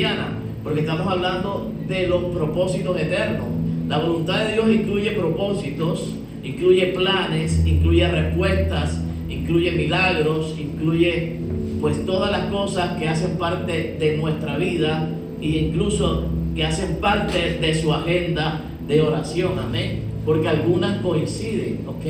cristiana, porque estamos hablando de los propósitos eternos. La voluntad de Dios incluye propósitos, incluye planes, incluye respuestas, incluye milagros, incluye pues todas las cosas que hacen parte de nuestra vida e incluso que hacen parte de su agenda de oración, amén, porque algunas coinciden, ¿ok?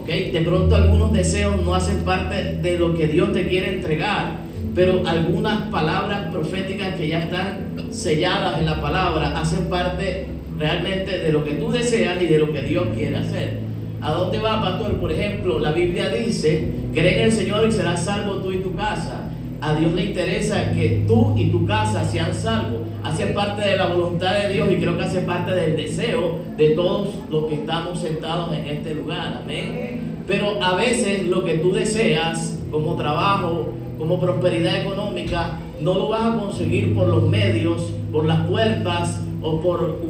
De pronto algunos deseos no hacen parte de lo que Dios te quiere entregar, pero algunas palabras proféticas que ya están selladas en la palabra hacen parte realmente de lo que tú deseas y de lo que Dios quiere hacer. ¿A dónde va, pastor? Por ejemplo, la Biblia dice: cree en el Señor y serás salvo tú y tu casa. A Dios le interesa que tú y tu casa sean salvos. Hace parte de la voluntad de Dios y creo que hace parte del deseo de todos los que estamos sentados en este lugar. Amén. Pero a veces lo que tú deseas, como trabajo, como prosperidad económica, no lo vas a conseguir por los medios, por las puertas, o por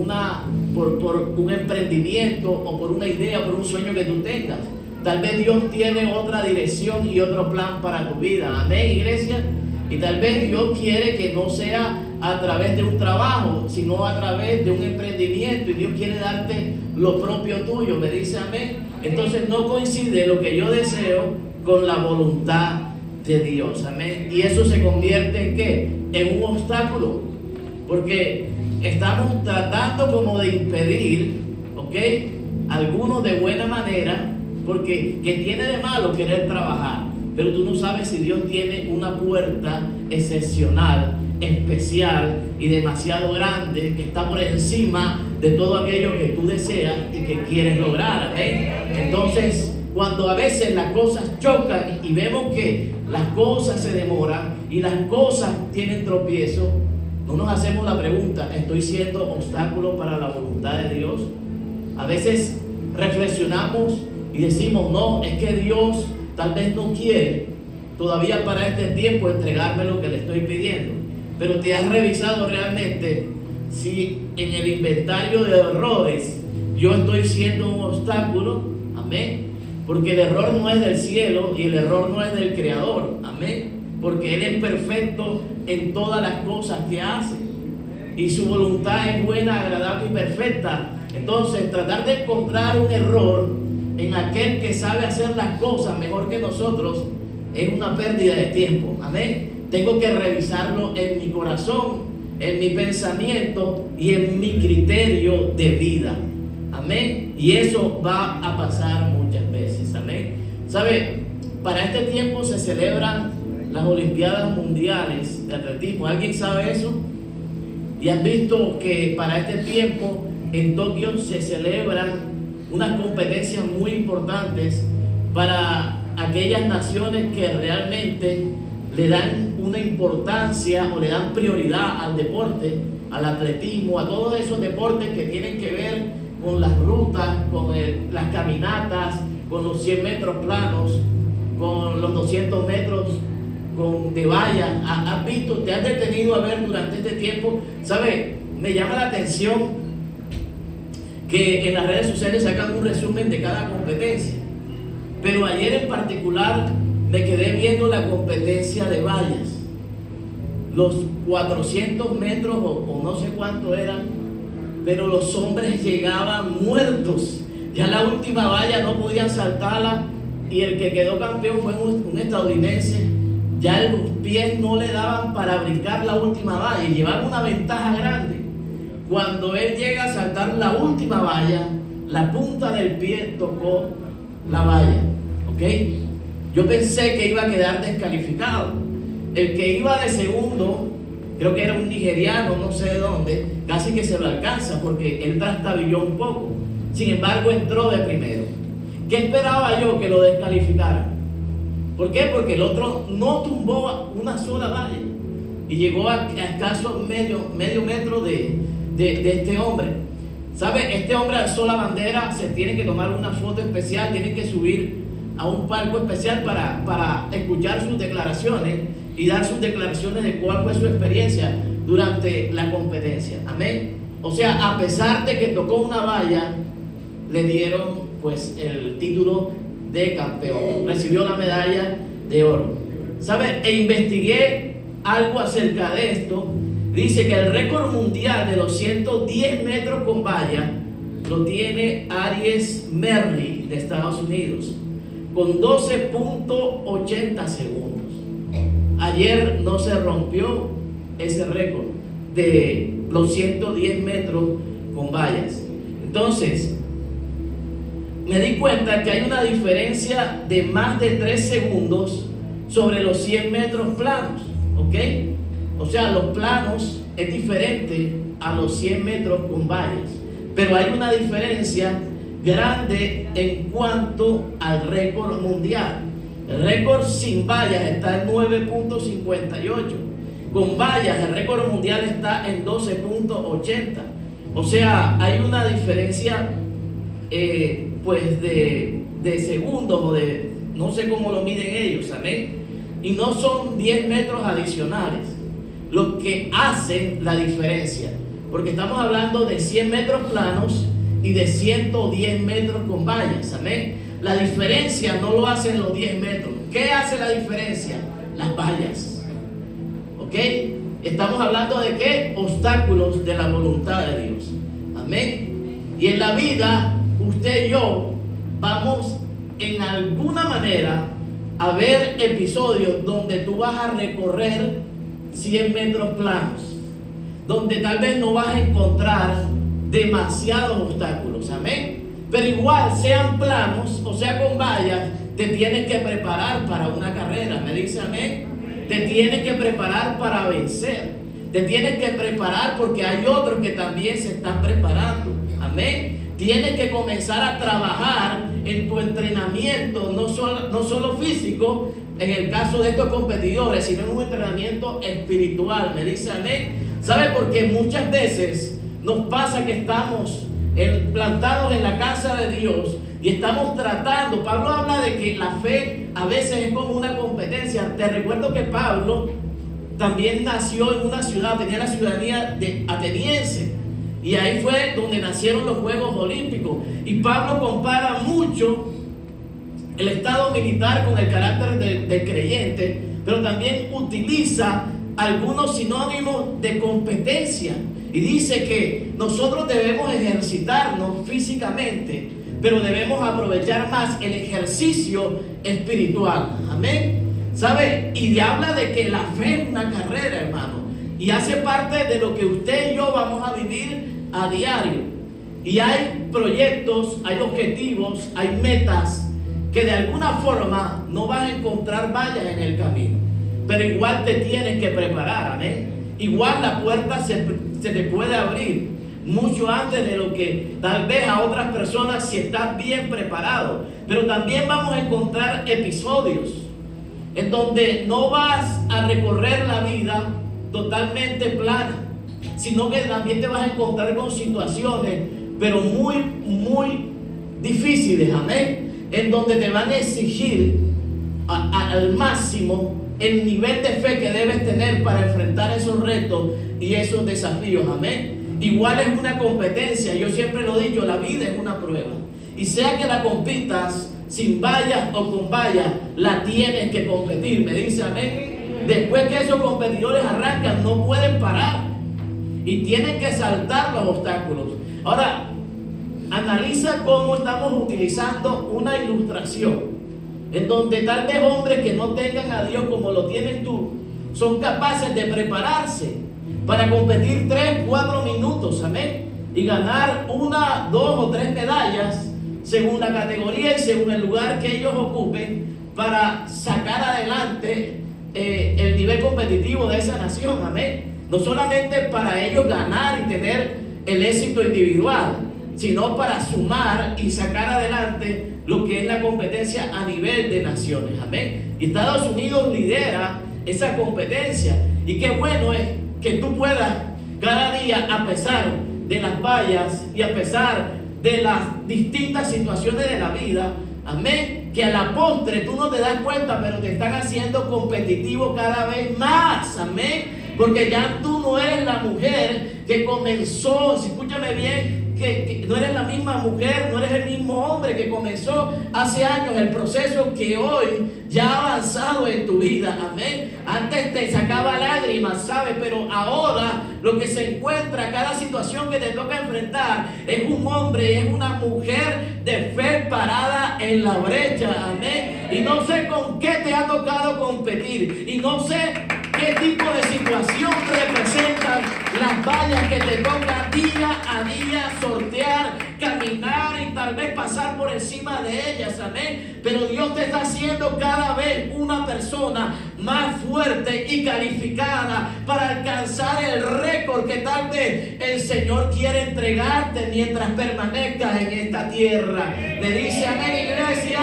un emprendimiento, o por una idea, por un sueño que tú tengas. Tal vez Dios tiene otra dirección y otro plan para tu vida. Amén, iglesia. Y tal vez Dios quiere que no sea a través de un trabajo, sino a través de un emprendimiento. Y Dios quiere darte lo propio tuyo. Me dice amén. Entonces no coincide lo que yo deseo con la voluntad de Dios. Amén. Y eso se convierte en ¿qué? En un obstáculo. Porque estamos tratando como de impedir, algunos de buena manera, porque ¿qué tiene de malo querer trabajar? Pero tú no sabes si Dios tiene una puerta excepcional, especial y demasiado grande que está por encima de todo aquello que tú deseas y que quieres lograr. ¿Eh? Entonces, cuando a veces las cosas chocan y vemos que las cosas se demoran y las cosas tienen tropiezo, no nos hacemos la pregunta: ¿estoy siendo obstáculo para la voluntad de Dios? A veces reflexionamos y decimos: no, es que Dios tal vez no quiere todavía para este tiempo entregarme lo que le estoy pidiendo. Pero te has revisado realmente si en el inventario de errores yo estoy siendo un obstáculo. Amén. Porque el error no es del cielo y el error no es del Creador. Amén. Porque Él es perfecto en todas las cosas que hace y su voluntad es buena, agradable y perfecta. Entonces, tratar de encontrar un error en aquel que sabe hacer las cosas mejor que nosotros es una pérdida de tiempo. Amén. Tengo que revisarlo en mi corazón, en mi pensamiento y en mi criterio de vida. Amén. Y eso va a pasar muchas veces. Amén. ¿Sabe? Para este tiempo se celebran las Olimpiadas Mundiales de Atletismo. ¿Alguien sabe eso? Y han visto que para este tiempo en Tokio se celebran unas competencias muy importantes para aquellas naciones que realmente le dan una importancia o le dan prioridad al deporte, al atletismo, a todos esos deportes que tienen que ver con las rutas, con las caminatas, con los 100 metros planos, con los 200 metros de valla. ¿Has visto? ¿Te has detenido a ver durante este tiempo? ¿Sabe? Me llama la atención que en las redes sociales sacan un resumen de cada competencia. Pero ayer en particular me quedé viendo la competencia de vallas. Los 400 metros o no sé cuánto eran, pero los hombres llegaban muertos. Ya la última valla no podían saltarla y el que quedó campeón fue un estadounidense. Ya los pies no le daban para brincar la última valla y llevaba una ventaja grande. Cuando él llega a saltar la última valla, la punta del pie tocó la valla. Yo pensé que iba a quedar descalificado. El que iba de segundo, creo que era un nigeriano, no sé de dónde, casi que se lo alcanza porque él trastabilló un poco. Sin embargo, entró de primero. ¿Qué esperaba yo? Que lo descalificaran. ¿Por qué? Porque el otro no tumbó una sola valla y llegó a escaso medio metro de este hombre. ¿Sabe? Este hombre alzó la bandera, se tiene que tomar una foto especial, tiene que subir a un palco especial para escuchar sus declaraciones y dar sus declaraciones de cuál fue su experiencia durante la competencia. Amén. O sea, a pesar de que tocó una valla, le dieron pues el título de campeón, recibió la medalla de oro. ¿Sabe? E investigué algo acerca de esto Dice que el récord mundial de los 110 metros con valla lo tiene Aries Merry de Estados Unidos, con 12.80 segundos. Ayer no se rompió ese récord de los 110 metros con vallas. Entonces, me di cuenta que hay una diferencia de más de 3 segundos sobre los 100 metros planos, ¿ok? O sea, los planos es diferente a los 100 metros con vallas, pero hay una diferencia grande en cuanto al récord mundial. El récord sin vallas está en 9.58. Con vallas el récord mundial está en 12.80. O sea, hay una diferencia pues de segundos, o de no sé cómo lo miden ellos, ¿amén? Y no son 10 metros adicionales lo que hacen la diferencia, porque estamos hablando de 100 metros planos y de 110 metros con vallas, ¿amén? La diferencia no lo hacen los 10 metros. ¿Qué hace la diferencia? Las vallas, ¿ok? Estamos hablando de ¿qué? Obstáculos de la voluntad de Dios, ¿amén? Y en la vida, usted y yo vamos en alguna manera a ver episodios donde tú vas a recorrer 100 metros planos, donde tal vez no vas a encontrar demasiados obstáculos, amén. Pero igual, sean planos o sea con vallas, te tienes que preparar para una carrera, me dice amén. Te tienes que preparar para vencer, te tienes que preparar porque hay otros que también se están preparando, amén. Tienes que comenzar a trabajar en tu entrenamiento, no solo físico, en el caso de estos competidores, sino en un entrenamiento espiritual, me dice amén. ¿Sabe? Porque muchas veces nos pasa que estamos plantados en la casa de Dios y estamos tratando. Pablo habla de que la fe a veces es como una competencia. Te recuerdo que Pablo también nació en una ciudad, tenía la ciudadanía ateniense, y ahí fue donde nacieron los Juegos Olímpicos. Y Pablo compara mucho el estado militar con el carácter del creyente, pero también utiliza algunos sinónimos de competencia. Y dice que nosotros debemos ejercitarnos físicamente, pero debemos aprovechar más el ejercicio espiritual. Amén. ¿Sabe? Y habla de que la fe es una carrera, hermano. Y hace parte de lo que usted y yo vamos a vivir a diario. Y hay proyectos, hay objetivos, hay metas que de alguna forma no vas a encontrar vallas en el camino, pero igual te tienes que preparar, amén. Igual la puerta se te puede abrir mucho antes de lo que tal vez a otras personas, si estás bien preparado. Pero también vamos a encontrar episodios en donde no vas a recorrer la vida totalmente plana, sino que también te vas a encontrar con situaciones, pero muy, muy difíciles, amén, en donde te van a exigir al máximo el nivel de fe que debes tener para enfrentar esos retos y esos desafíos, amén. Igual es una competencia, yo siempre lo he dicho, la vida es una prueba, y sea que la compitas sin vallas o con vallas, la tienes que competir, me dice amén. Después que esos competidores arrancan, no pueden parar y tienen que saltar los obstáculos. Ahora, analiza cómo estamos utilizando una ilustración en donde tal vez hombres que no tengan a Dios como lo tienes tú, son capaces de prepararse para competir 3, 4 minutos, amén, y ganar 1, 2 o 3 medallas según la categoría y según el lugar que ellos ocupen, para sacar adelante el nivel competitivo de esa nación, amén. No solamente para ellos ganar y tener el éxito individual, sino para sumar y sacar adelante lo que es la competencia a nivel de naciones, amén. Y Estados Unidos lidera esa competencia, y qué bueno es que tú puedas cada día, a pesar de las vallas y a pesar de las distintas situaciones de la vida, amén, que a la postre tú no te das cuenta, pero te están haciendo competitivo cada vez más, amén, porque ya tú no eres la mujer que comenzó, escúchame bien, que no eres la misma mujer, no eres el mismo hombre que comenzó hace años el proceso que hoy ya ha avanzado en tu vida. Amén. Antes te sacaba lágrimas, ¿sabes? Pero ahora lo que se encuentra, cada situación que te toca enfrentar, es un hombre, es una mujer de fe parada en la brecha. Amén. Y no sé con qué te ha tocado competir. Y no sé qué tipo de situación representan las vallas que te toca día a día sortear, caminar y tal vez pasar por encima de ellas. Amén. Pero Dios te está haciendo cada vez una persona más fuerte y calificada para alcanzar el récord que tal vez el Señor quiere entregarte mientras permanezcas en esta tierra. Le dice amén, iglesia.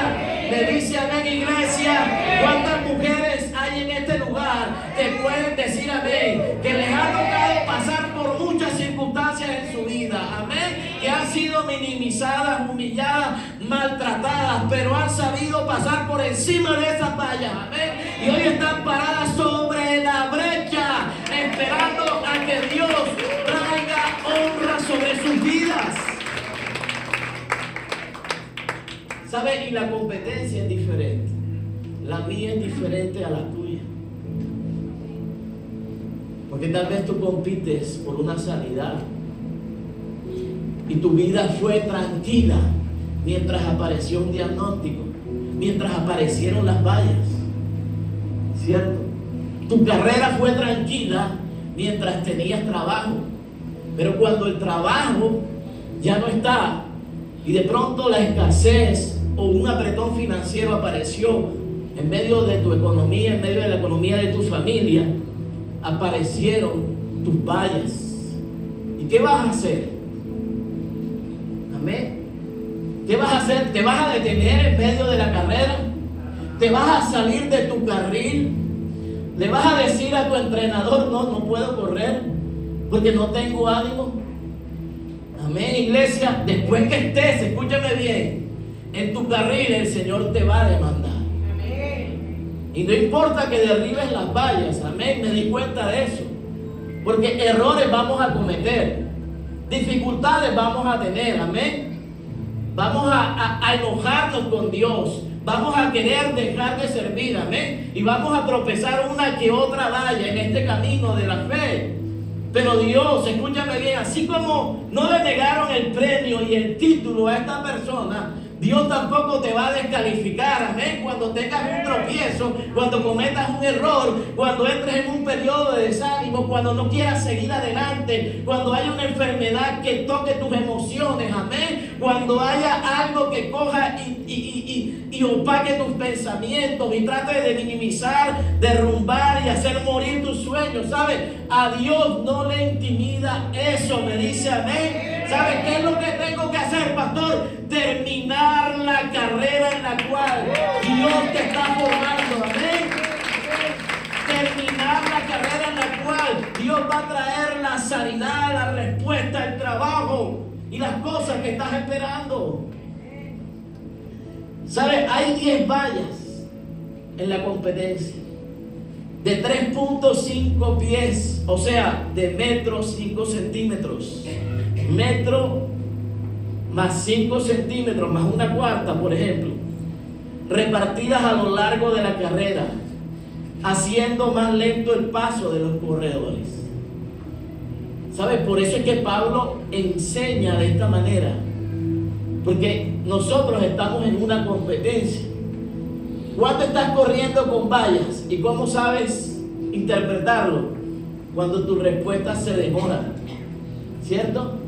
Le dice amén, iglesia. ¿Cuántas mujeres hay en este lugar que pueden decir amén? Que les ha tocado pasar por muchas circunstancias en su vida. Amén. Que han sido minimizadas, humilladas, maltratadas, pero han sabido pasar por encima de esas vallas. Amén. Y hoy están paradas sobre la brecha, esperando a que Dios traiga honra sobre sus vidas. ¿Sabes? Y la competencia es diferente. La mía es diferente a la tuya. Porque tal vez tú compites por una sanidad y tu vida fue tranquila mientras apareció un diagnóstico, mientras aparecieron las vallas. ¿Cierto? Tu carrera fue tranquila mientras tenías trabajo. Pero cuando el trabajo ya no está y de pronto la escasez o un apretón financiero apareció en medio de tu economía, en medio de la economía de tu familia, aparecieron tus vallas. ¿Y qué vas a hacer? Amén. ¿Qué vas a hacer? ¿Te vas a detener en medio de la carrera? ¿Te vas a salir de tu carril? ¿Le vas a decir a tu entrenador, no puedo correr porque no tengo ánimo? Amén, iglesia. Después que estés, escúchame bien, en tu carril, el Señor te va a demandar. Y no importa que derribes las vallas, amén, me di cuenta de eso. Porque errores vamos a cometer, dificultades vamos a tener, amén. Vamos a enojarnos con Dios, vamos a querer dejar de servir, amén. Y vamos a tropezar una que otra valla en este camino de la fe. Pero Dios, escúchame bien, así como no le negaron el premio y el título a esta persona, Dios tampoco te va a descalificar, amén, cuando tengas un tropiezo, cuando cometas un error, cuando entres en un periodo de desánimo, cuando no quieras seguir adelante, cuando haya una enfermedad que toque tus emociones, amén, cuando haya algo que coja y opaque tus pensamientos y trate de minimizar, derrumbar y hacer morir tus sueños, ¿sabes? A Dios no le intimida eso, me dice amén. ¿Sabes qué es lo que tengo que hacer, pastor? Terminar la carrera en la cual Dios te está formando, amén. Terminar la carrera en la cual Dios va a traer la sanidad, la respuesta, el trabajo y las cosas que estás esperando. ¿Sabes? Hay 10 vallas en la competencia de 3.5 pies, o sea, de metro 5 centímetros. Metro más 5 centímetros más una cuarta, por ejemplo, repartidas a lo largo de la carrera, haciendo más lento el paso de los corredores. ¿Sabes? Por eso es que Pablo enseña de esta manera, porque nosotros estamos en una competencia. ¿Cuándo estás corriendo con vallas? ¿Y cómo sabes interpretarlo? Cuando tu respuesta se demora, ¿cierto?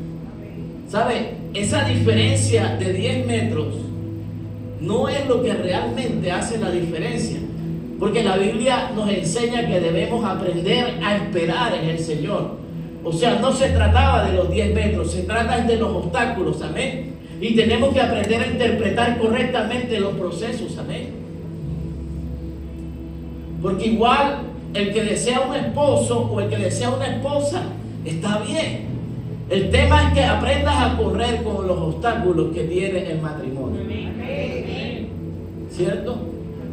¿Sabe? Esa diferencia de 10 metros no es lo que realmente hace la diferencia, porque la Biblia nos enseña que debemos aprender a esperar en el Señor. O sea, no se trataba de los 10 metros, se trata de los obstáculos, amén. Y tenemos que aprender a interpretar correctamente los procesos, amén. Porque igual el que desea un esposo o el que desea una esposa está bien. El tema es que aprendas a correr con los obstáculos que tiene el matrimonio. ¿Cierto?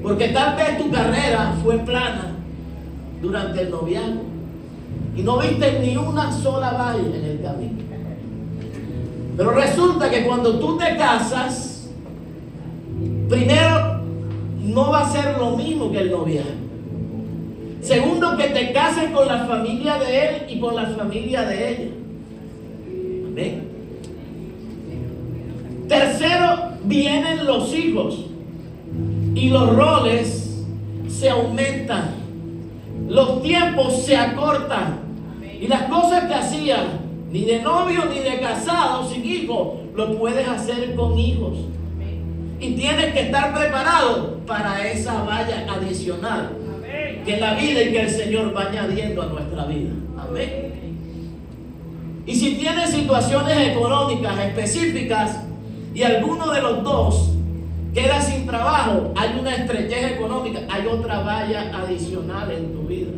Porque tal vez tu carrera fue plana durante el noviazgo y no viste ni una sola valla en el camino. Pero resulta que cuando tú te casas, primero, no va a ser lo mismo que el noviazgo. Segundo, que te cases con la familia de él y con la familia de ella. Amén. Tercero, vienen los hijos y los roles se aumentan, los tiempos se acortan y las cosas que hacías ni de novio ni de casado sin hijos, lo puedes hacer con hijos. Y tienes que estar preparado para esa valla adicional que la vida y que el Señor va añadiendo a nuestra vida. Amén. Y si tienes situaciones económicas específicas y alguno de los dos queda sin trabajo, hay una estrechez económica, hay otra valla adicional en tu vida.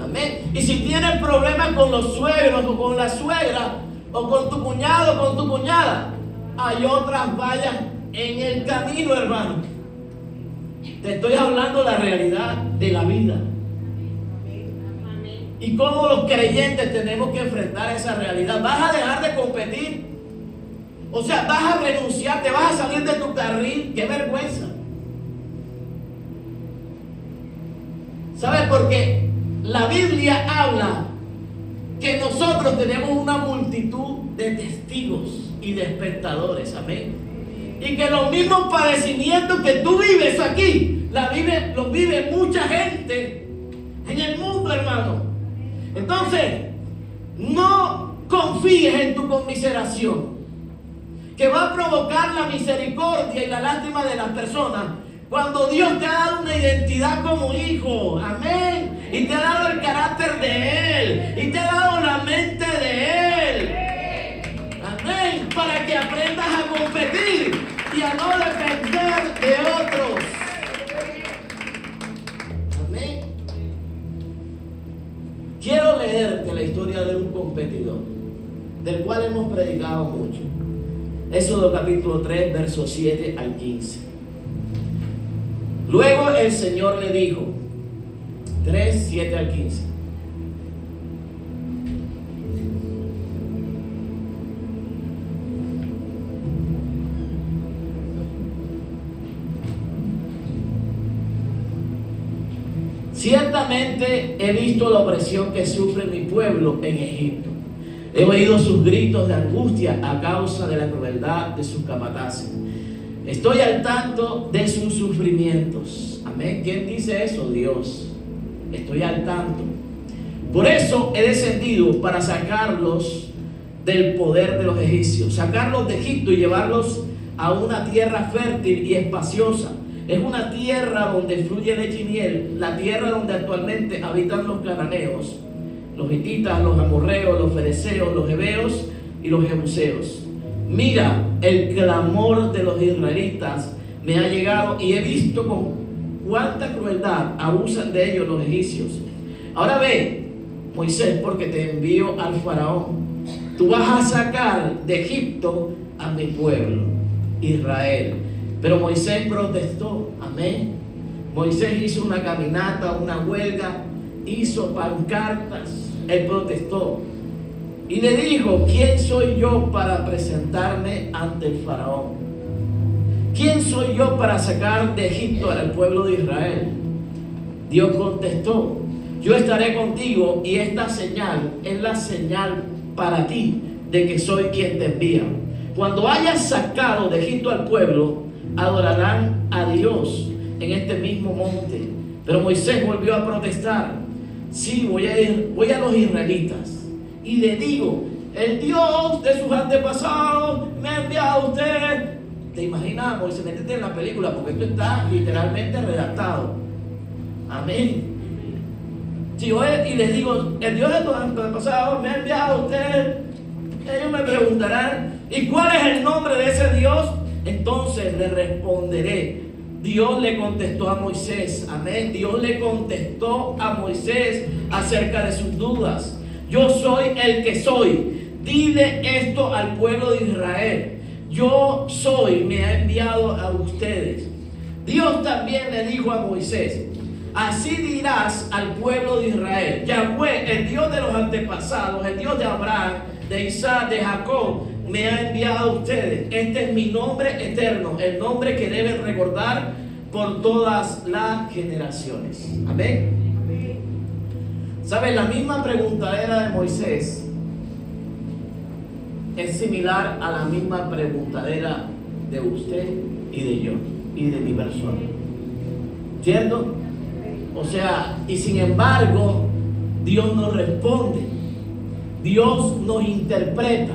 Amén. Y si tienes problemas con los suegros o con la suegra o con tu cuñado o con tu cuñada, hay otras vallas en el camino, hermano. Te estoy hablando de la realidad de la vida. Y cómo los creyentes tenemos que enfrentar esa realidad. ¿Vas a dejar de competir? O sea, ¿vas a renunciar? ¿Te vas a salir de tu carril? ¡Qué vergüenza! ¿Sabes por qué? La Biblia habla que nosotros tenemos una multitud de testigos y de espectadores. Amén. Y que los mismos padecimientos que tú vives aquí, los vive mucha gente en el mundo, hermano. Entonces, no confíes en tu conmiseración, que va a provocar la misericordia y la lástima de las personas, cuando Dios te ha dado una identidad como hijo. Amén. Y te ha dado el carácter de Él, y te ha dado la mente de Él. Amén. Para que aprendas a competir y a no depender de otros. Amén. Quiero leerte la historia de un competidor, del cual hemos predicado mucho. Éxodo capítulo 3, versos 7 al 15. Luego el Señor le dijo, 3, 7 al 15. Ciertamente he visto la opresión que sufre mi pueblo en Egipto. He oído sus gritos de angustia a causa de la crueldad de sus capataces. Estoy al tanto de sus sufrimientos. Amén. ¿Quién dice eso? Dios. Estoy al tanto. Por eso he descendido para sacarlos del poder de los egipcios, sacarlos de Egipto y llevarlos a una tierra fértil y espaciosa. Es una tierra donde fluye leche y miel, la tierra donde actualmente habitan los cananeos, los hititas, los amorreos, los fereceos, los heveos y los jebuseos. Mira, el clamor de los israelitas me ha llegado y he visto con cuánta crueldad abusan de ellos los egipcios. Ahora ve, Moisés, porque te envío al faraón. Tú vas a sacar de Egipto a mi pueblo, Israel. Pero Moisés protestó. Amén. Moisés hizo una caminata, una huelga, hizo pancartas. Él protestó y le dijo: ¿quién soy yo para presentarme ante el faraón? ¿Quién soy yo para sacar de Egipto al pueblo de Israel? Dios contestó: yo estaré contigo y esta señal es la señal para ti de que soy quien te envía. Cuando hayas sacado de Egipto al pueblo, adorarán a Dios en este mismo monte. Pero Moisés volvió a protestar: sí, voy a los israelitas y le digo: el Dios de sus antepasados me ha enviado a usted. ¿Te imaginas, Moisés? Métete en la película, porque esto está literalmente redactado. Amén. Si yo y les digo: el Dios de tus antepasados me ha enviado a usted, ellos me preguntarán: ¿y cuál es el nombre de ese Dios? Entonces le responderé. Dios le contestó a Moisés. Amén. Dios le contestó a Moisés acerca de sus dudas. Yo soy el que soy. Dile esto al pueblo de Israel: yo soy, me ha enviado a ustedes. Dios también le dijo a Moisés: así dirás al pueblo de Israel: Yahweh, el Dios de los antepasados, el Dios de Abraham, de Isaac, de Jacob, me ha enviado a ustedes. Este es mi nombre eterno, el nombre que deben recordar por todas las generaciones. Amén. ¿Saben? La misma preguntadera de Moisés es similar a la misma preguntadera de usted y de yo y de mi persona, ¿cierto? O sea, y sin embargo Dios nos responde, Dios nos interpreta,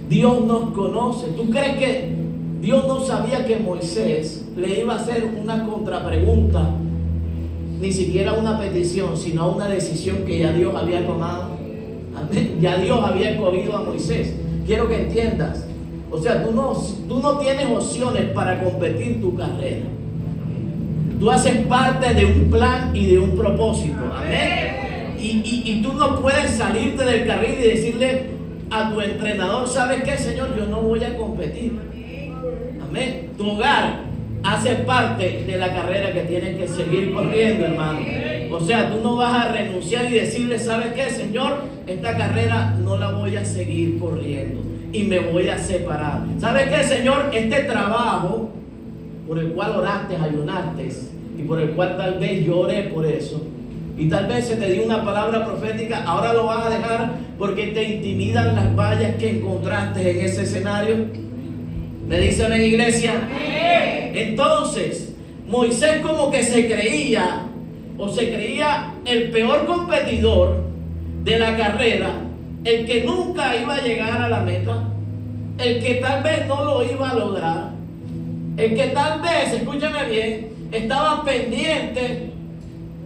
Dios nos conoce. ¿Tú crees que Dios no sabía que Moisés le iba a hacer una contrapregunta, ni siquiera una petición, sino una decisión que ya Dios había tomado? Amén. Ya Dios había escogido a Moisés. Quiero que entiendas, o sea, tú no tienes opciones para competir tu carrera. Tú haces parte de un plan y de un propósito. Amén. Y tú no puedes salirte del carril y decirle a tu entrenador: ¿sabes qué, Señor? Yo no voy a competir. Amén. Tu hogar hace parte de la carrera que tienes que seguir corriendo, hermano. O sea, tú no vas a renunciar y decirle: ¿sabes qué, Señor? Esta carrera no la voy a seguir corriendo y me voy a separar. ¿Sabes qué, Señor? Este trabajo por el cual oraste, ayunaste y por el cual tal vez yo oré por eso, y tal vez se te dio una palabra profética, ahora lo vas a dejar porque te intimidan las vallas que encontraste en ese escenario. ¿Me dicen en iglesia? Entonces Moisés como que se creía el peor competidor de la carrera, el que nunca iba a llegar a la meta, el que tal vez no lo iba a lograr, el que tal vez, escúchame bien, estaba pendiente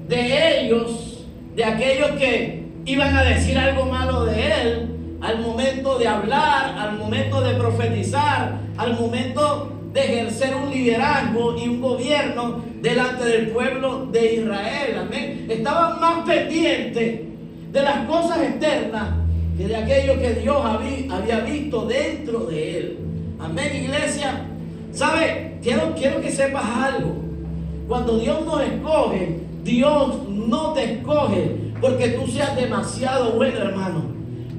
de ellos, de aquellos que iban a decir algo malo de él al momento de hablar, al momento de profetizar, al momento de ejercer un liderazgo y un gobierno delante del pueblo de Israel. Amén. Estaban más pendientes de las cosas externas que de aquello que Dios había visto dentro de él. Amén, iglesia. ¿Sabe? Quiero que sepas algo. Cuando Dios nos escoge, Dios no te escoge porque tú seas demasiado bueno, hermano.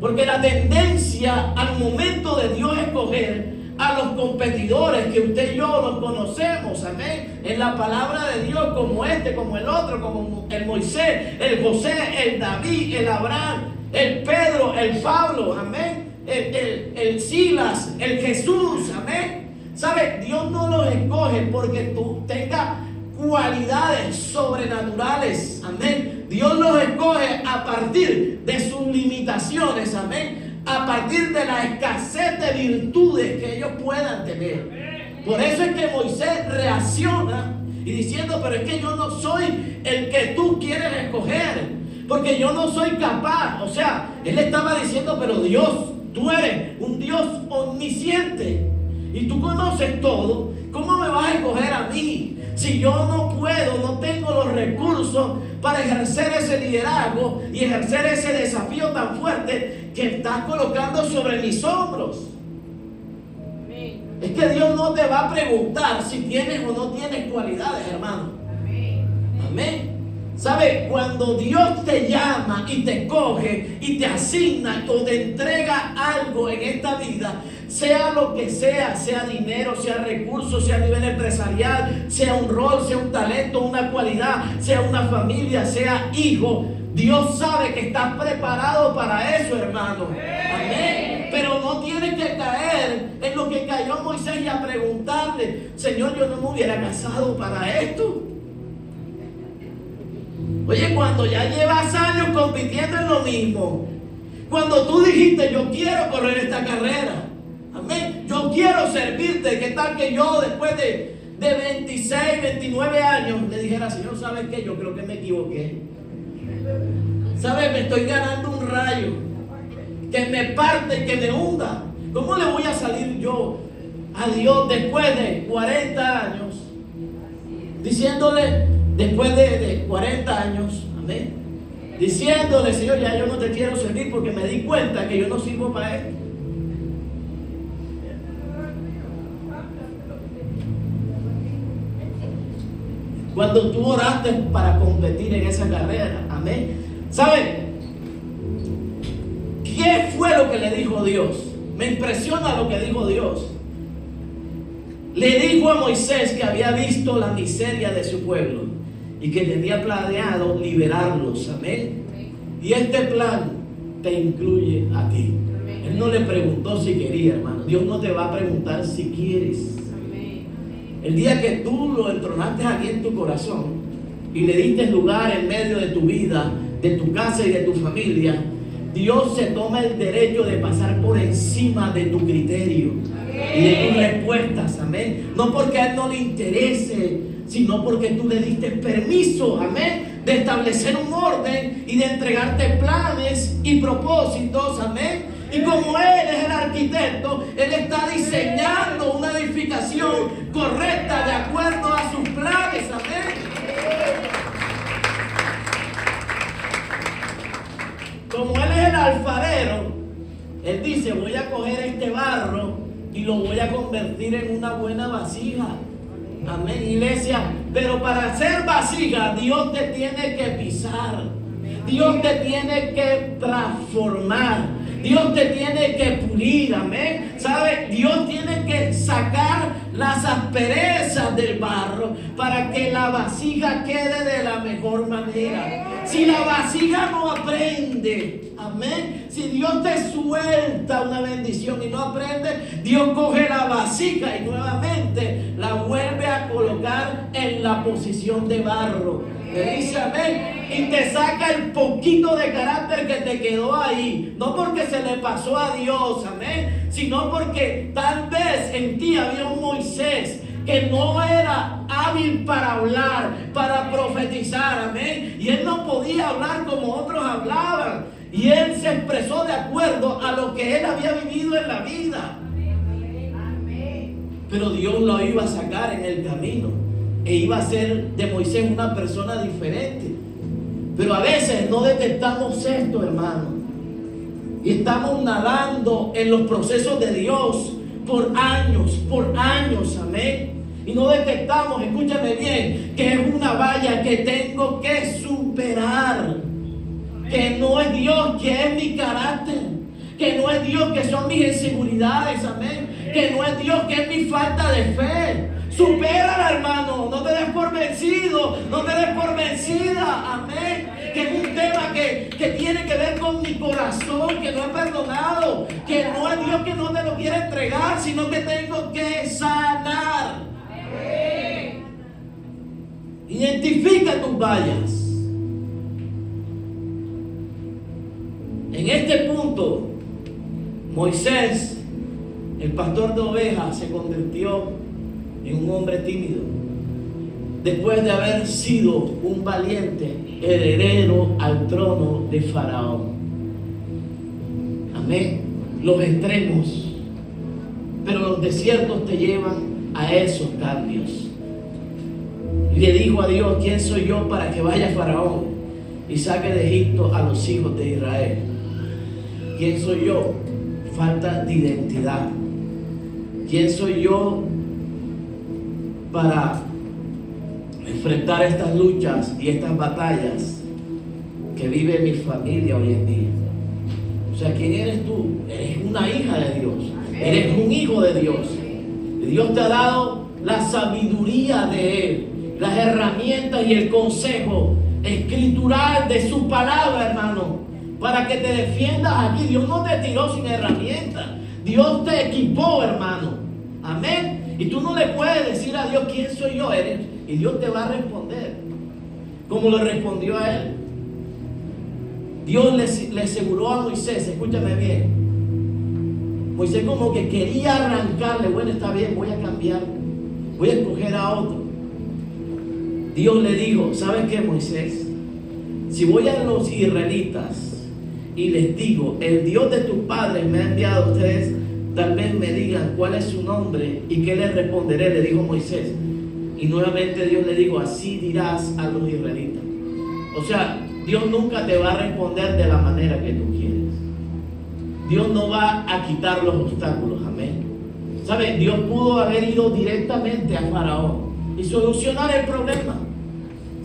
Porque la tendencia al momento de Dios escoger a los competidores que usted y yo los conocemos, amén, en la palabra de Dios, como este, como el otro, como el Moisés, el José, el David, el Abraham, el Pedro, el Pablo, amén, el Silas, el Jesús, amén. ¿Sabe? Dios no los escoge porque tú tengas cualidades sobrenaturales, amén. Dios los escoge a partir de sus limitaciones, amén, a partir de la escasez de virtudes que ellos puedan tener. Por eso es que Moisés reacciona y diciendo: pero es que yo no soy el que tú quieres escoger, porque yo no soy capaz. O sea, él estaba diciendo: pero Dios, tú eres un Dios omnisciente y tú conoces todo. ¿Cómo me vas a escoger a mí si yo no puedo, no tengo los recursos para ejercer ese liderazgo y ejercer ese desafío tan fuerte que estás colocando sobre mis hombros? Amén. Es que Dios no te va a preguntar si tienes o no tienes cualidades, hermano. Amén. Amén. ¿Sabe? Cuando Dios te llama y te coge y te asigna o te entrega algo en esta vida, sea lo que sea dinero, sea recursos, sea a nivel empresarial, sea un rol, sea un talento, una cualidad, sea una familia, sea hijo, Dios sabe que estás preparado para eso, hermano. Amén. Pero no tienes que caer en lo que cayó Moisés y a preguntarle: Señor, yo no me hubiera casado para esto. Oye, cuando ya llevas años compitiendo en lo mismo, cuando tú dijiste: yo quiero correr esta carrera, amén, yo quiero servirte, ¿qué tal que yo después de 26, 29 años le dijera: Señor, ¿sabes qué? Yo creo que me equivoqué. ¿Sabes? Me estoy ganando un rayo que me parte, que me hunda. ¿Cómo le voy a salir yo a Dios después de 40 años diciéndole, después de 40 años, amén, diciéndole: Señor, ya yo no te quiero servir porque me di cuenta que yo no sirvo para esto? cuando tú oraste para competir en esa carrera. Amén. ¿Saben? ¿Qué fue lo que le dijo Dios? Me impresiona lo que dijo Dios. Le dijo a Moisés que había visto la miseria de su pueblo y que tenía planeado liberarlos. Amén. Y este plan te incluye a ti. Él no le preguntó si quería, hermano. Dios no te va a preguntar si quieres. El día que tú lo entronaste aquí en tu corazón y le diste lugar en medio de tu vida, de tu casa y de tu familia, Dios se toma el derecho de pasar por encima de tu criterio y de tus respuestas. Amén. No porque a Él no le interese, sino porque tú le diste permiso, amén, de establecer un orden y de entregarte planes y propósitos. Amén. Y como Él es el arquitecto, Él está diseñando una edificación correcta de acuerdo a sus planes. Amén. Como Él es el alfarero, Él dice: voy a coger este barro y lo voy a convertir en una buena vasija. Amén, iglesia. Pero para ser vasija, Dios te tiene que pisar. Dios te tiene que transformar. Dios te tiene que pulir, amén. ¿Sabe? Dios tiene que sacar las asperezas del barro para que la vasija quede de la mejor manera. Si la vasija no aprende, amén, si Dios te suelta una bendición y no aprende, Dios coge la vasija y nuevamente la vuelve a colocar en la posición de barro. Le dice amén, y te saca el poquito de carácter que te quedó ahí, no porque se le pasó a Dios, amén, sino porque tal vez en ti había un Moisés que no era hábil para hablar, para profetizar, amén, y él no podía hablar como otros hablaban, y él se expresó de acuerdo a lo que él había vivido en la vida. Pero Dios lo iba a sacar en el camino e iba a hacer de Moisés una persona diferente. Pero a veces no detectamos esto, hermano, y estamos nadando en los procesos de Dios por años, amén, y no detectamos, escúchame bien, que es una valla que tengo que superar, que no es Dios, que es mi carácter, que no es Dios, que son mis inseguridades, amén, que no es Dios, que es mi falta de fe. Supérala, hermano, no te des por vencido, no te des por vencida, amén, que es un tema que tiene que ver con mi corazón, que no he perdonado, que no es Dios que no te lo quiere entregar, sino que tengo que sanar. Amén. Identifica tus vallas. En este punto, Moisés, el pastor de ovejas, se convirtió en un hombre tímido, después de haber sido un valiente heredero al trono de Faraón. Amén. Los extremos, pero los desiertos te llevan a esos cambios. Y le dijo a Dios: ¿quién soy yo para que vaya Faraón y saque de Egipto a los hijos de Israel? ¿Quién soy yo? Falta de identidad. ¿Quién soy yo para enfrentar estas luchas y estas batallas que vive mi familia hoy en día? O sea, ¿quién eres tú? Eres una hija de Dios. Eres un hijo de Dios. Y Dios te ha dado la sabiduría de Él, las herramientas y el consejo escritural de su palabra, hermano, para que te defiendas aquí. Dios no te tiró sin herramientas. Dios te equipó, hermano. Amén. Y tú no le puedes decir a Dios: ¿quién soy yo? Eres. Y Dios te va a responder como le respondió a él. Dios le aseguró a Moisés, escúchame bien. Moisés como que quería arrancarle: bueno, está bien, voy a cambiar, voy a escoger a otro. Dios le dijo: ¿sabes qué, Moisés? Si voy a los israelitas y les digo: el Dios de tus padres me ha enviado a ustedes, tal vez me digan cuál es su nombre y qué les responderé, le dijo Moisés. Y nuevamente Dios le dijo: así dirás a los israelitas. O sea, Dios nunca te va a responder de la manera que tú quieres. Dios no va a quitar los obstáculos, amén. ¿Sabes? Dios pudo haber ido directamente a Faraón y solucionar el problema.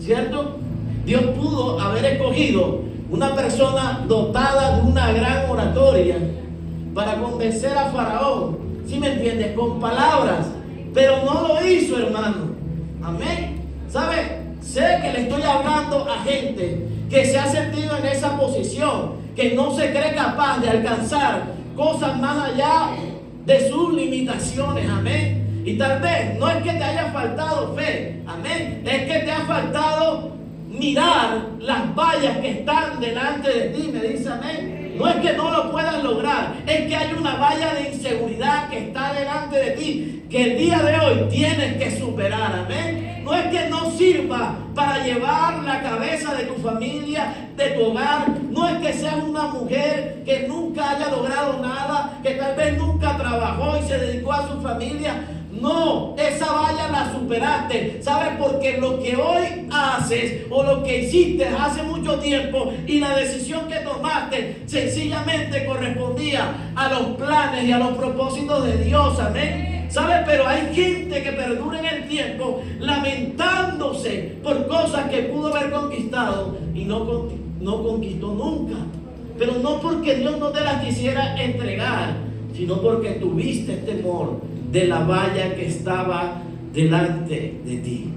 ¿cierto? Dios pudo haber escogido una persona dotada de una gran oratoria para convencer a Faraón, ¿sí me entiendes? Con palabras, pero no lo hizo, hermano. Amén. ¿Sabe? Sé que le estoy hablando a gente que se ha sentido en esa posición, que no se cree capaz de alcanzar cosas más allá de sus limitaciones. Amén. Y tal vez no es que te haya faltado fe, amén, es que te ha faltado mirar las vallas que están delante de ti, me dice amén. No es que no lo puedas lograr, es que hay una valla de inseguridad que está delante de ti, que el día de hoy tienes que superar, amén. No es que no sirva para llevar la cabeza de tu familia, de tu hogar. No es que seas una mujer que nunca haya logrado nada, que tal vez nunca trabajó y se dedicó a su familia. No, esa valla la superaste. ¿Sabes? Porque lo que hoy haces o lo que hiciste hace mucho tiempo y la decisión que tomaste sencillamente correspondía a los planes y a los propósitos de Dios. Amén. ¿Sabes? Pero hay gente que perdura en el tiempo lamentándose por cosas que pudo haber conquistado y no conquistó nunca. Pero no porque Dios no te las quisiera entregar, sino porque tuviste temor de la valla que estaba delante de ti.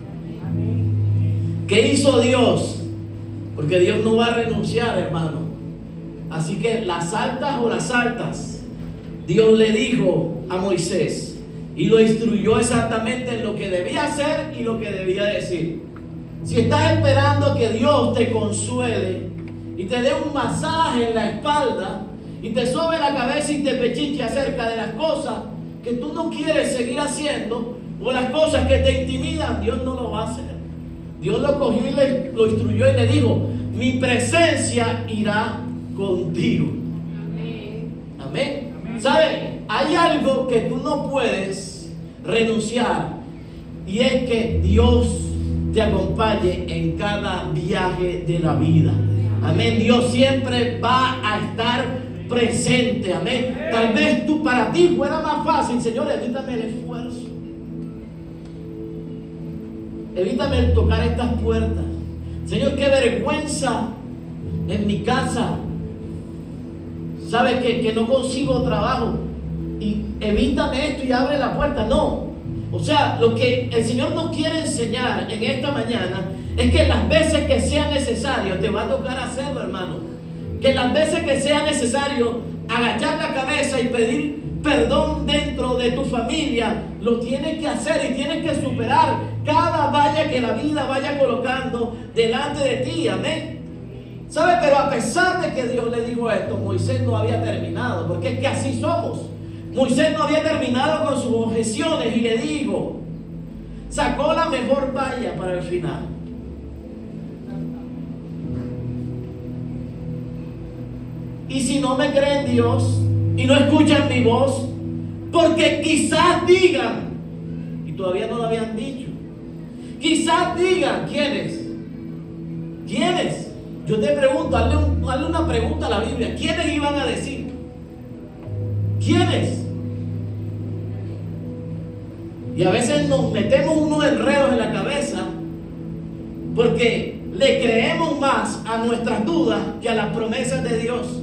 ¿Qué hizo Dios? Porque Dios no va a renunciar, hermano. Así que las altas o las altas, Dios le dijo a Moisés y lo instruyó exactamente en lo que debía hacer y lo que debía decir. Si estás esperando que Dios te consuele y te dé un masaje en la espalda y te sobe la cabeza y te pechiche acerca de las cosas que tú no quieres seguir haciendo o las cosas que te intimidan, Dios no lo va a hacer. Dios lo cogió y lo instruyó y le dijo: mi presencia irá contigo. Amén. ¿Sabes? Hay algo que tú no puedes renunciar, y es que Dios te acompañe en cada viaje de la vida. Amén. Dios siempre va a estar presente. Amén. Tal vez para ti fuera más fácil: Señor, evítame el esfuerzo, evítame el tocar estas puertas. Señor, qué vergüenza en mi casa. Sabes que no consigo trabajo, y evítame esto y abre la puerta. No. O sea, lo que el Señor nos quiere enseñar en esta mañana es que las veces que sea necesario, te va a tocar hacerlo, hermano. Que las veces que sea necesario agachar la cabeza y pedir perdón dentro de tu familia, lo tienes que hacer y tienes que superar cada valla que la vida vaya colocando delante de ti. Amén. ¿Sabe? Pero a pesar de que Dios le dijo esto, Moisés no había terminado, porque es que así somos. Moisés no había terminado con sus objeciones y le dijo, sacó la mejor valla para el final. Y si no me creen Dios y no escuchan mi voz, porque quizás digan, y todavía no lo habían dicho, quizás digan, ¿quiénes? ¿Quiénes? Yo te pregunto, hazle una pregunta a la Biblia. ¿Quiénes iban a decir? ¿Quiénes? Y a veces nos metemos unos enredos en la cabeza porque le creemos más a nuestras dudas que a las promesas de Dios.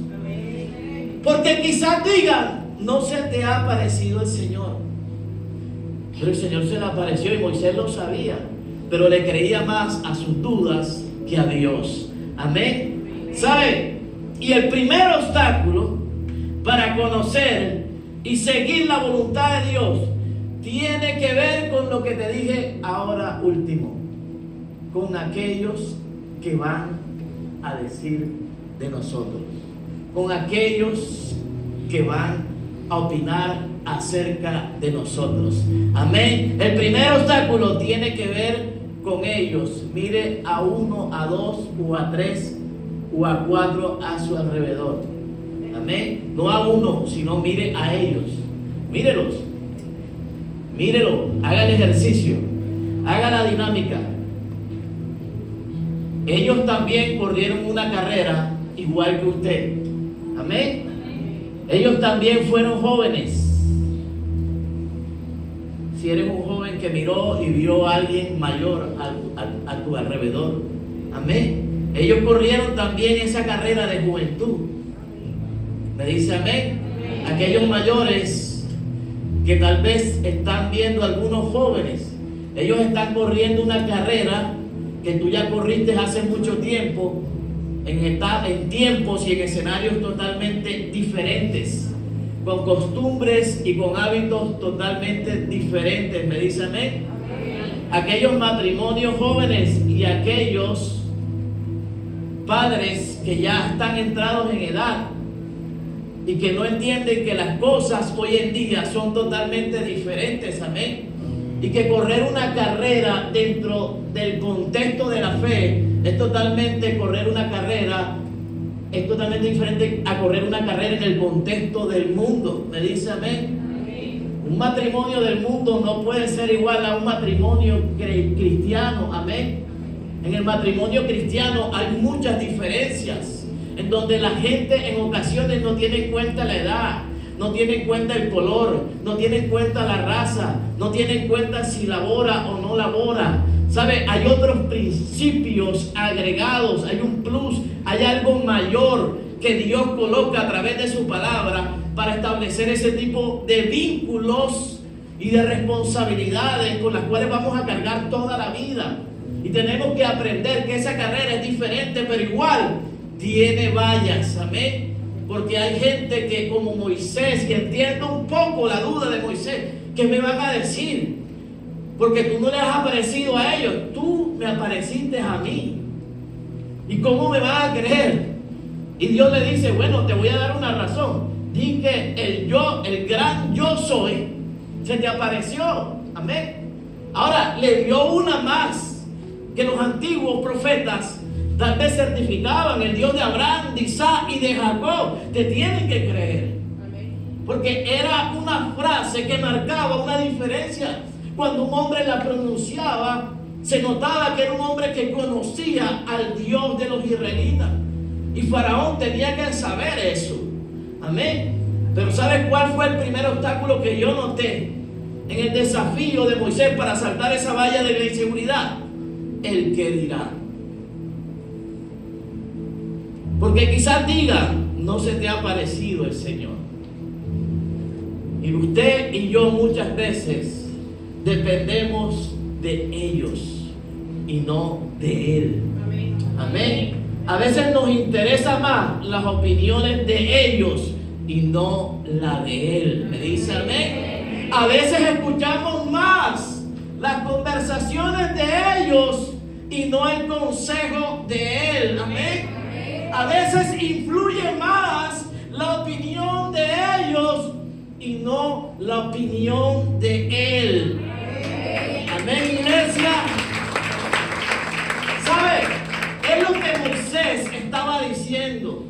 Porque quizás digan, no se te ha aparecido el Señor. Pero el Señor se le apareció y Moisés lo sabía, pero le creía más a sus dudas que a Dios. Amén. ¿Sabe? Y el primer obstáculo para conocer y seguir la voluntad de Dios tiene que ver con lo que te dije ahora último, con aquellos que van a decir de nosotros, con aquellos que van a opinar acerca de nosotros. Amén. El primer obstáculo tiene que ver con ellos. Mire a 1, a 2 o a 3 o a 4 a su alrededor. Amén. No a uno, sino mire a ellos. Mírelos. Mírelo. Haga el ejercicio. Haga la dinámica. Ellos también corrieron una carrera igual que usted. Amén. Ellos también fueron jóvenes. Si eres un joven que que miró y vio a alguien mayor a tu alrededor. Amén. Ellos corrieron también esa carrera de juventud. ¿Me dice amén? Aquellos mayores que tal vez están viendo a algunos jóvenes, ellos están corriendo una carrera que tú ya corriste hace mucho tiempo, en tiempos y en escenarios totalmente diferentes, con costumbres y con hábitos totalmente diferentes. ¿Me dice amén? Aquellos matrimonios jóvenes y aquellos padres que ya están entrados en edad y que no entienden que las cosas hoy en día son totalmente diferentes. Amén. Y que correr una carrera dentro del contexto de la fe es totalmente diferente a correr una carrera en el contexto del mundo. ¿Me dice amén? Un matrimonio del mundo no puede ser igual a un matrimonio cristiano. Amén. En el matrimonio cristiano hay muchas diferencias, en donde la gente en ocasiones no tiene en cuenta la edad, no tiene en cuenta el color, no tiene en cuenta la raza, no tiene en cuenta si labora o no labora. ¿Sabe? Hay otros principios agregados, hay un plus, hay algo mayor que Dios coloca a través de su palabra para establecer ese tipo de vínculos y de responsabilidades con las cuales vamos a cargar toda la vida. Y tenemos que aprender que esa carrera es diferente, pero igual tiene vallas. Amén. Porque hay gente que, como Moisés, que entiendo un poco la duda de Moisés, que me van a decir, porque tú no les has aparecido a ellos, tú me apareciste a mí. ¿Y cómo me van a creer? Y Dios le dice, bueno, te voy a dar una razón. Di que el gran yo soy, se te apareció. Amén. Ahora, le dio una más que los antiguos profetas tal vez certificaban: el Dios de Abraham, de Isaac y de Jacob. Te tienen que creer. Porque era una frase que marcaba una diferencia. Cuando un hombre la pronunciaba, se notaba que era un hombre que conocía al Dios de los israelitas. Y Faraón tenía que saber eso. Amén. Pero ¿sabes cuál fue el primer obstáculo que yo noté en el desafío de Moisés para saltar esa valla de la inseguridad? El que dirá. Porque quizás diga, no se te ha parecido el Señor. Y usted y yo muchas veces dependemos de ellos y no de Él. Amén. Amén. A veces nos interesa más las opiniones de ellos y no la de Él. ¿Me dice amén? A veces escuchamos más las conversaciones de ellos y no el consejo de Él. Amén. A veces influye más la opinión de ellos y no la opinión de Él. Amén, iglesia. ¿Sabe? Es lo que Moisés estaba diciendo.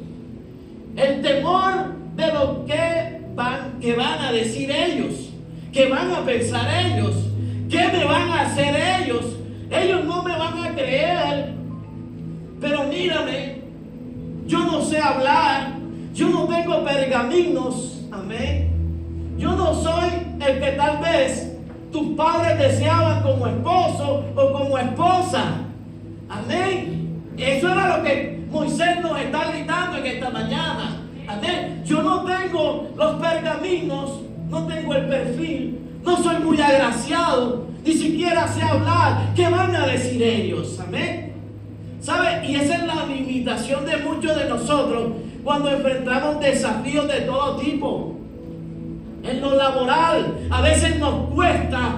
El temor de lo que van a decir ellos, que van a pensar ellos, qué me van a hacer ellos. Ellos no me van a creer. Pero mírame, yo no sé hablar, yo no tengo pergaminos. Amén. Yo no soy el que tal vez tus padres deseaban como esposo o como esposa. Amén. Eso era lo que Moisés nos está gritando en esta mañana. Amén. Yo no tengo los pergaminos, no tengo el perfil, no soy muy agraciado, ni siquiera sé hablar. ¿Qué van a decir ellos? Amén. ¿Sabe? Y esa es la limitación de muchos de nosotros cuando enfrentamos desafíos de todo tipo. En lo laboral, a veces nos cuesta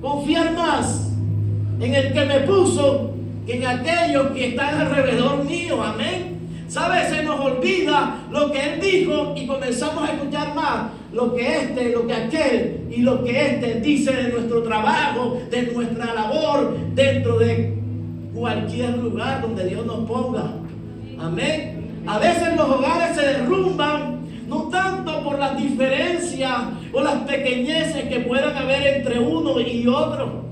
confiar más en el que me puso que en aquellos que están alrededor mío. Amén. ¿Sabes? Se nos olvida lo que Él dijo y comenzamos a escuchar más lo que lo que aquel y lo que dice de nuestro trabajo, de nuestra labor, dentro de cualquier lugar donde Dios nos ponga. Amén. A veces los hogares se derrumban no tanto por las diferencias o las pequeñeces que puedan haber entre uno y otro,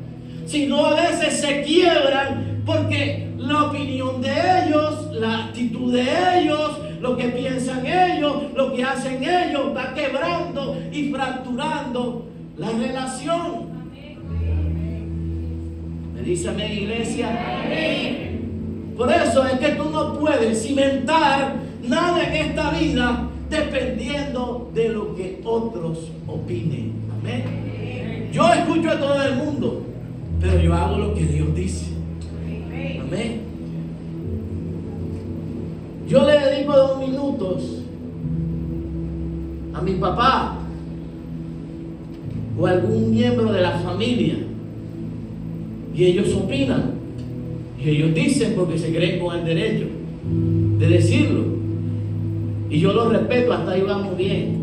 sino a veces se quiebran porque la opinión de ellos, la actitud de ellos, lo que piensan ellos, lo que hacen ellos, va quebrando y fracturando la relación. ¿Me dice amén, iglesia? Amén. Por eso es que tú no puedes cimentar nada en esta vida dependiendo de lo que otros opinen. Amén. Yo escucho a todo el mundo, pero yo hago lo que Dios dice. Amén. Yo le dedico 2 minutos a mi papá o a algún miembro de la familia y ellos opinan y ellos dicen porque se creen con el derecho de decirlo y yo lo respeto, hasta ahí vamos bien,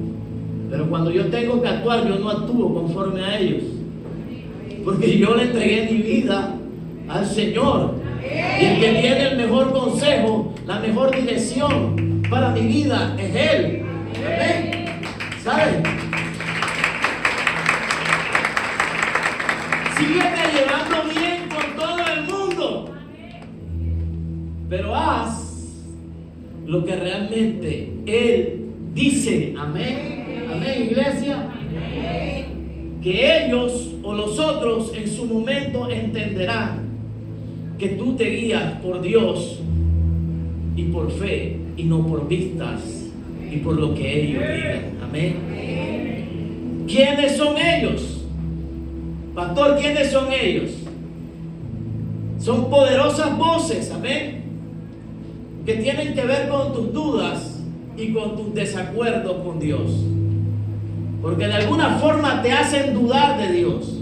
pero cuando yo tengo que actuar yo no actúo conforme a ellos, porque yo le entregué mi vida al Señor y el que tiene el mejor consejo, la mejor dirección para mi vida es Él. Amén. ¿Sabes? Síguete llevando bien con todo el mundo, pero haz lo que realmente Él dice. Amén. Amén, iglesia. Que ellos o los otros en su momento entenderán que tú te guías por Dios y por fe y no por vistas y por lo que ellos digan. Amén. ¿Quiénes son ellos? Pastor, ¿quiénes son ellos? Son poderosas voces, amén, que tienen que ver con tus dudas y con tus desacuerdos con Dios, porque de alguna forma te hacen dudar de Dios.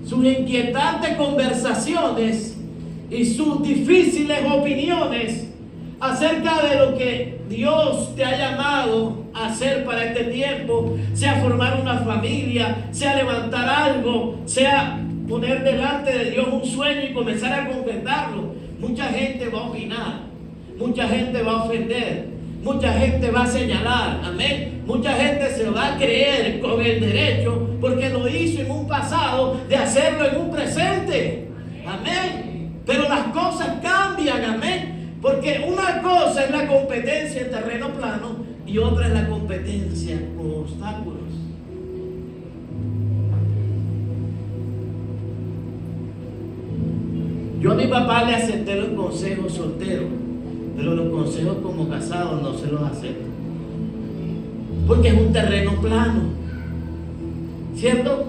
Sus inquietantes conversaciones y sus difíciles opiniones acerca de lo que Dios te ha llamado a hacer para este tiempo, sea formar una familia, sea levantar algo, sea poner delante de Dios un sueño y comenzar a concretarlo. Mucha gente va a opinar, mucha gente va a ofender, mucha gente va a señalar, amén. Mucha gente se va a creer con el derecho porque lo hizo en un pasado de hacerlo en un presente, amén. Pero las cosas cambian, amén. Porque una cosa es la competencia en terreno plano y otra es la competencia con obstáculos. Yo a mi papá le acepté los consejos solteros, pero los consejos como casado no se los acepto. Porque es un terreno plano, ¿cierto?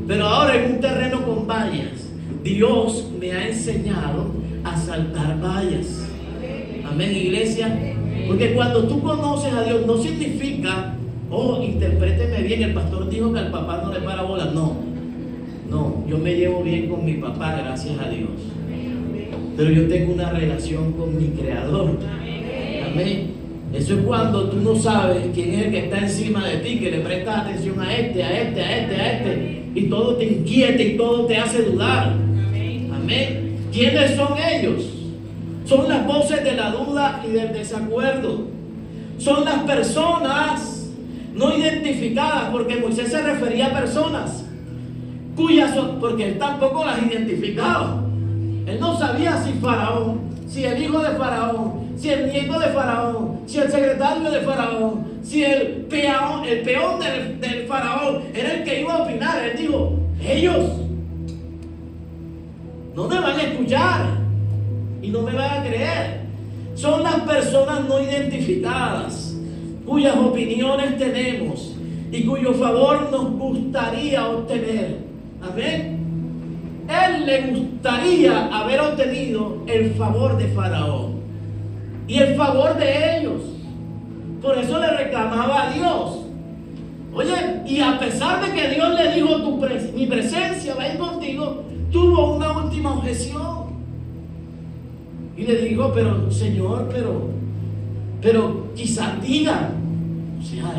Pero ahora es un terreno con vallas. Dios me ha enseñado a saltar vallas. Amén, iglesia. Porque cuando tú conoces a Dios no significa, oh, interpréteme bien, el pastor dijo que al papá no le para bola. No, yo me llevo bien con mi papá, gracias a Dios. Pero yo tengo una relación con mi Creador. Amén. Eso es cuando tú no sabes quién es el que está encima de ti, que le prestas atención a este, y todo te inquieta y todo te hace dudar. Amén. ¿Quiénes son ellos? Son las voces de la duda y del desacuerdo. Son las personas no identificadas, porque Moisés se refería a personas cuyas, porque él tampoco las identificaba. Él no sabía si Faraón, si el hijo de Faraón, si el nieto de Faraón, si el secretario de Faraón, si el peón del Faraón era el que iba a opinar. Él dijo, ellos no me van a escuchar y no me van a creer. Son las personas no identificadas, cuyas opiniones tenemos y cuyo favor nos gustaría obtener. Amén. Él le gustaría haber obtenido el favor de Faraón y el favor de ellos. Por eso le reclamaba a Dios. Oye, y a pesar de que Dios le dijo, mi presencia va a ir contigo, tuvo una última objeción. Y le digo, pero Señor, pero quizás diga, o sea,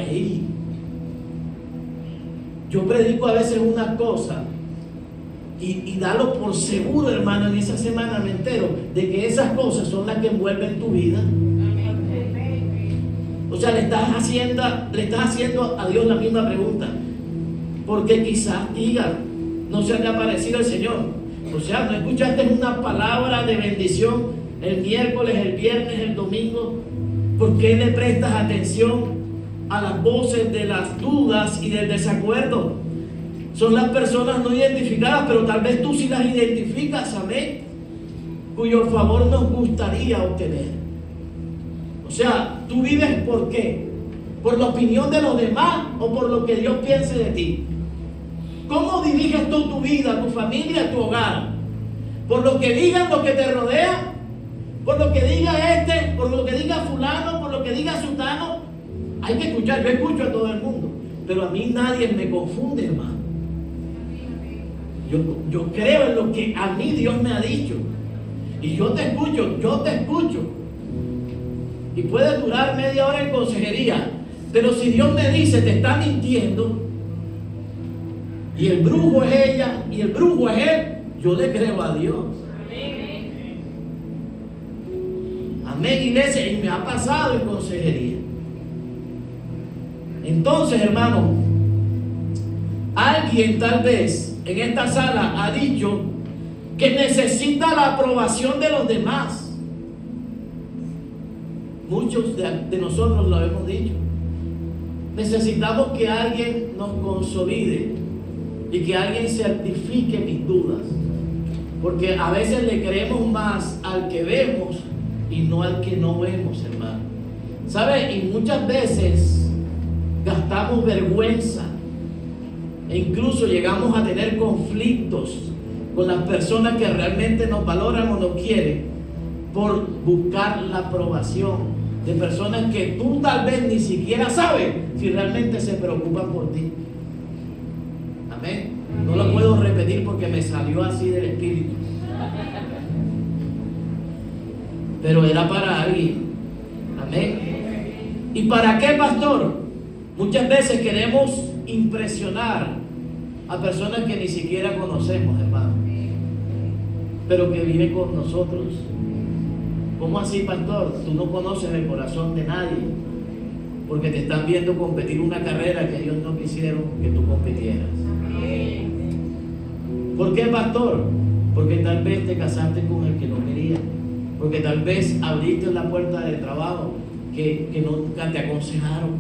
yo predico a veces una cosa y dalo por seguro, hermano, en esa semana me entero de que esas cosas son las que envuelven tu vida. O sea, le estás haciendo a Dios la misma pregunta, porque quizás diga, no se le ha parecido el Señor. O sea, no escuchaste una palabra de bendición el miércoles, el viernes, el domingo. ¿Por qué le prestas atención a las voces de las dudas y del desacuerdo? Son las personas no identificadas, pero tal vez tú sí las identificas, amén, cuyo favor nos gustaría obtener. O sea, tú vives ¿por qué? ¿Por la opinión de los demás o por lo que Dios piense de ti? ¿Cómo diriges tú tu vida, tu familia, tu hogar? ¿Por lo que digan los que te rodean? ¿Por lo que diga este? ¿Por lo que diga fulano? ¿Por lo que diga sutano? Hay que escuchar, yo escucho a todo el mundo, pero a mí nadie me confunde, hermano. Yo creo en lo que a mí Dios me ha dicho. Y yo te escucho. Y puede durar media hora en consejería. Pero si Dios me dice, te está mintiendo, y el brujo es ella, y el brujo es él, yo le creo a Dios. Amén, iglesia. Y me ha pasado en consejería. Entonces, hermano, alguien tal vez en esta sala ha dicho que necesita la aprobación de los demás. Muchos de nosotros lo hemos dicho. Necesitamos que alguien nos consolide y que alguien certifique mis dudas, porque a veces le creemos más al que vemos y no al que no vemos, hermano. ¿Sabe? Y muchas veces gastamos vergüenza e incluso llegamos a tener conflictos con las personas que realmente nos valoran o nos quieren por buscar la aprobación de personas que tú tal vez ni siquiera sabes si realmente se preocupan por ti. Amén. No lo puedo repetir porque me salió así del espíritu, pero era para alguien. Amén. ¿Y para qué, pastor? Muchas veces queremos impresionar a personas que ni siquiera conocemos, hermano, pero que viven con nosotros. ¿Cómo así, pastor? Tú no conoces el corazón de nadie, porque te están viendo competir una carrera que ellos no quisieron que tú compitieras. ¿Por qué, pastor? Porque tal vez te casaste con el que no quería, porque tal vez abriste la puerta de trabajo que nunca te aconsejaron.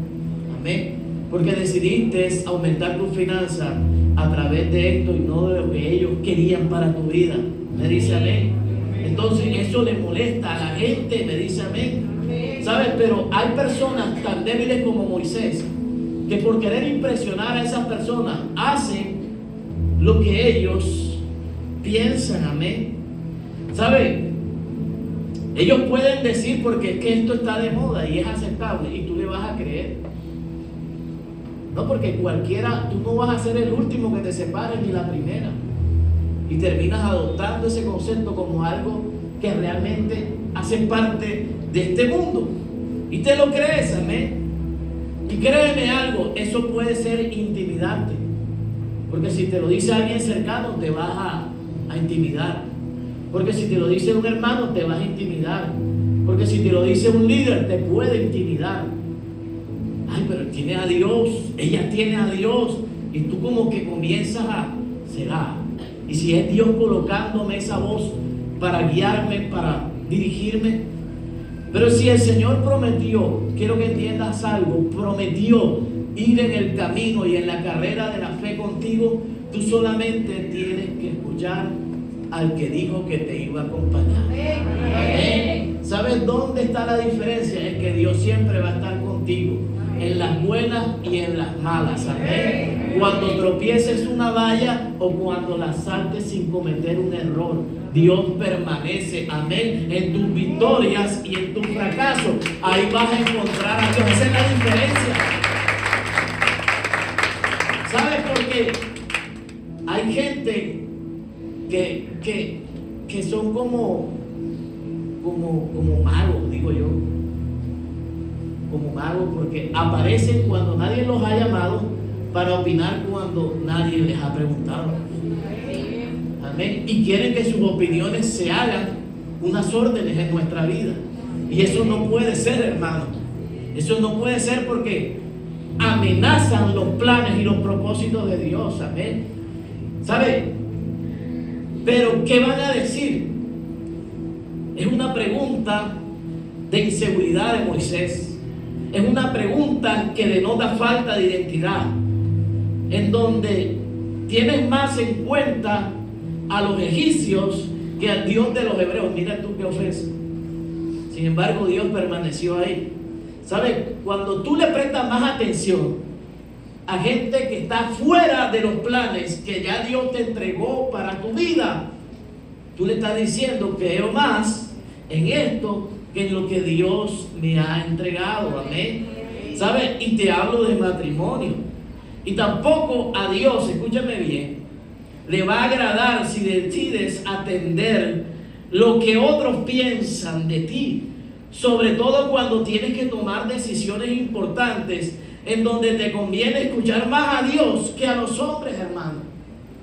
Amén. Porque decidiste aumentar tu finanza a través de esto y no de lo que ellos querían para tu vida. Me dice amén. Entonces eso le molesta a la gente, me dice amén. ¿Sabes? Pero hay personas tan débiles como Moisés que por querer impresionar a esas personas hacen lo que ellos piensan, amén. ¿Sabes? Ellos pueden decir porque es que esto está de moda y es aceptable y tú le vas a creer. No, porque cualquiera, tú no vas a ser el último que te separe ni la primera. Y terminas adoptando ese concepto como algo que realmente hace parte de este mundo. Y te lo crees, amén. Y créeme algo, eso puede ser intimidante. Porque si te lo dice alguien cercano, te vas a intimidar. Porque si te lo dice un hermano, te vas a intimidar. Porque si te lo dice un líder, te puede intimidar. Ay, pero tiene a Dios, ella tiene a Dios. Y tú como que comienzas será. Y si es Dios colocándome esa voz para guiarme, para dirigirme. Pero si el Señor prometió, quiero que entiendas algo, prometió ir en el camino y en la carrera de la fe contigo, tú solamente tienes que escuchar al que dijo que te iba a acompañar. Amén. ¿Sabes dónde está la diferencia? Es que Dios siempre va a estar contigo, en las buenas y en las malas. Amén. Cuando tropieces una valla o cuando la saltes sin cometer un error, Dios permanece, amén, en tus victorias y en tus fracasos. Ahí vas a encontrar a Dios. Esa es la diferencia. ¿Sabes por qué? Hay gente que son como magos, digo yo. Como magos, porque aparecen cuando nadie los ha llamado para opinar cuando nadie les ha preguntado. Amén. Y quieren que sus opiniones se hagan unas órdenes en nuestra vida. Y eso no puede ser, hermano. Eso no puede ser porque amenazan los planes y los propósitos de Dios. Amén. ¿Sabe? Pero ¿qué van a decir? Es una pregunta de inseguridad de Moisés. Es una pregunta que denota falta de identidad, en donde tienes más en cuenta a los egipcios que al Dios de los hebreos. Mira tú qué ofensa. Sin embargo, Dios permaneció ahí. ¿Sabes? Cuando tú le prestas más atención a gente que está fuera de los planes que ya Dios te entregó para tu vida, tú le estás diciendo que creo más en esto que en lo que Dios me ha entregado. Amén. ¿Sabes? Y te hablo de matrimonio. Y tampoco a Dios, escúchame bien, le va a agradar si decides atender lo que otros piensan de ti. Sobre todo cuando tienes que tomar decisiones importantes en donde te conviene escuchar más a Dios que a los hombres, hermano.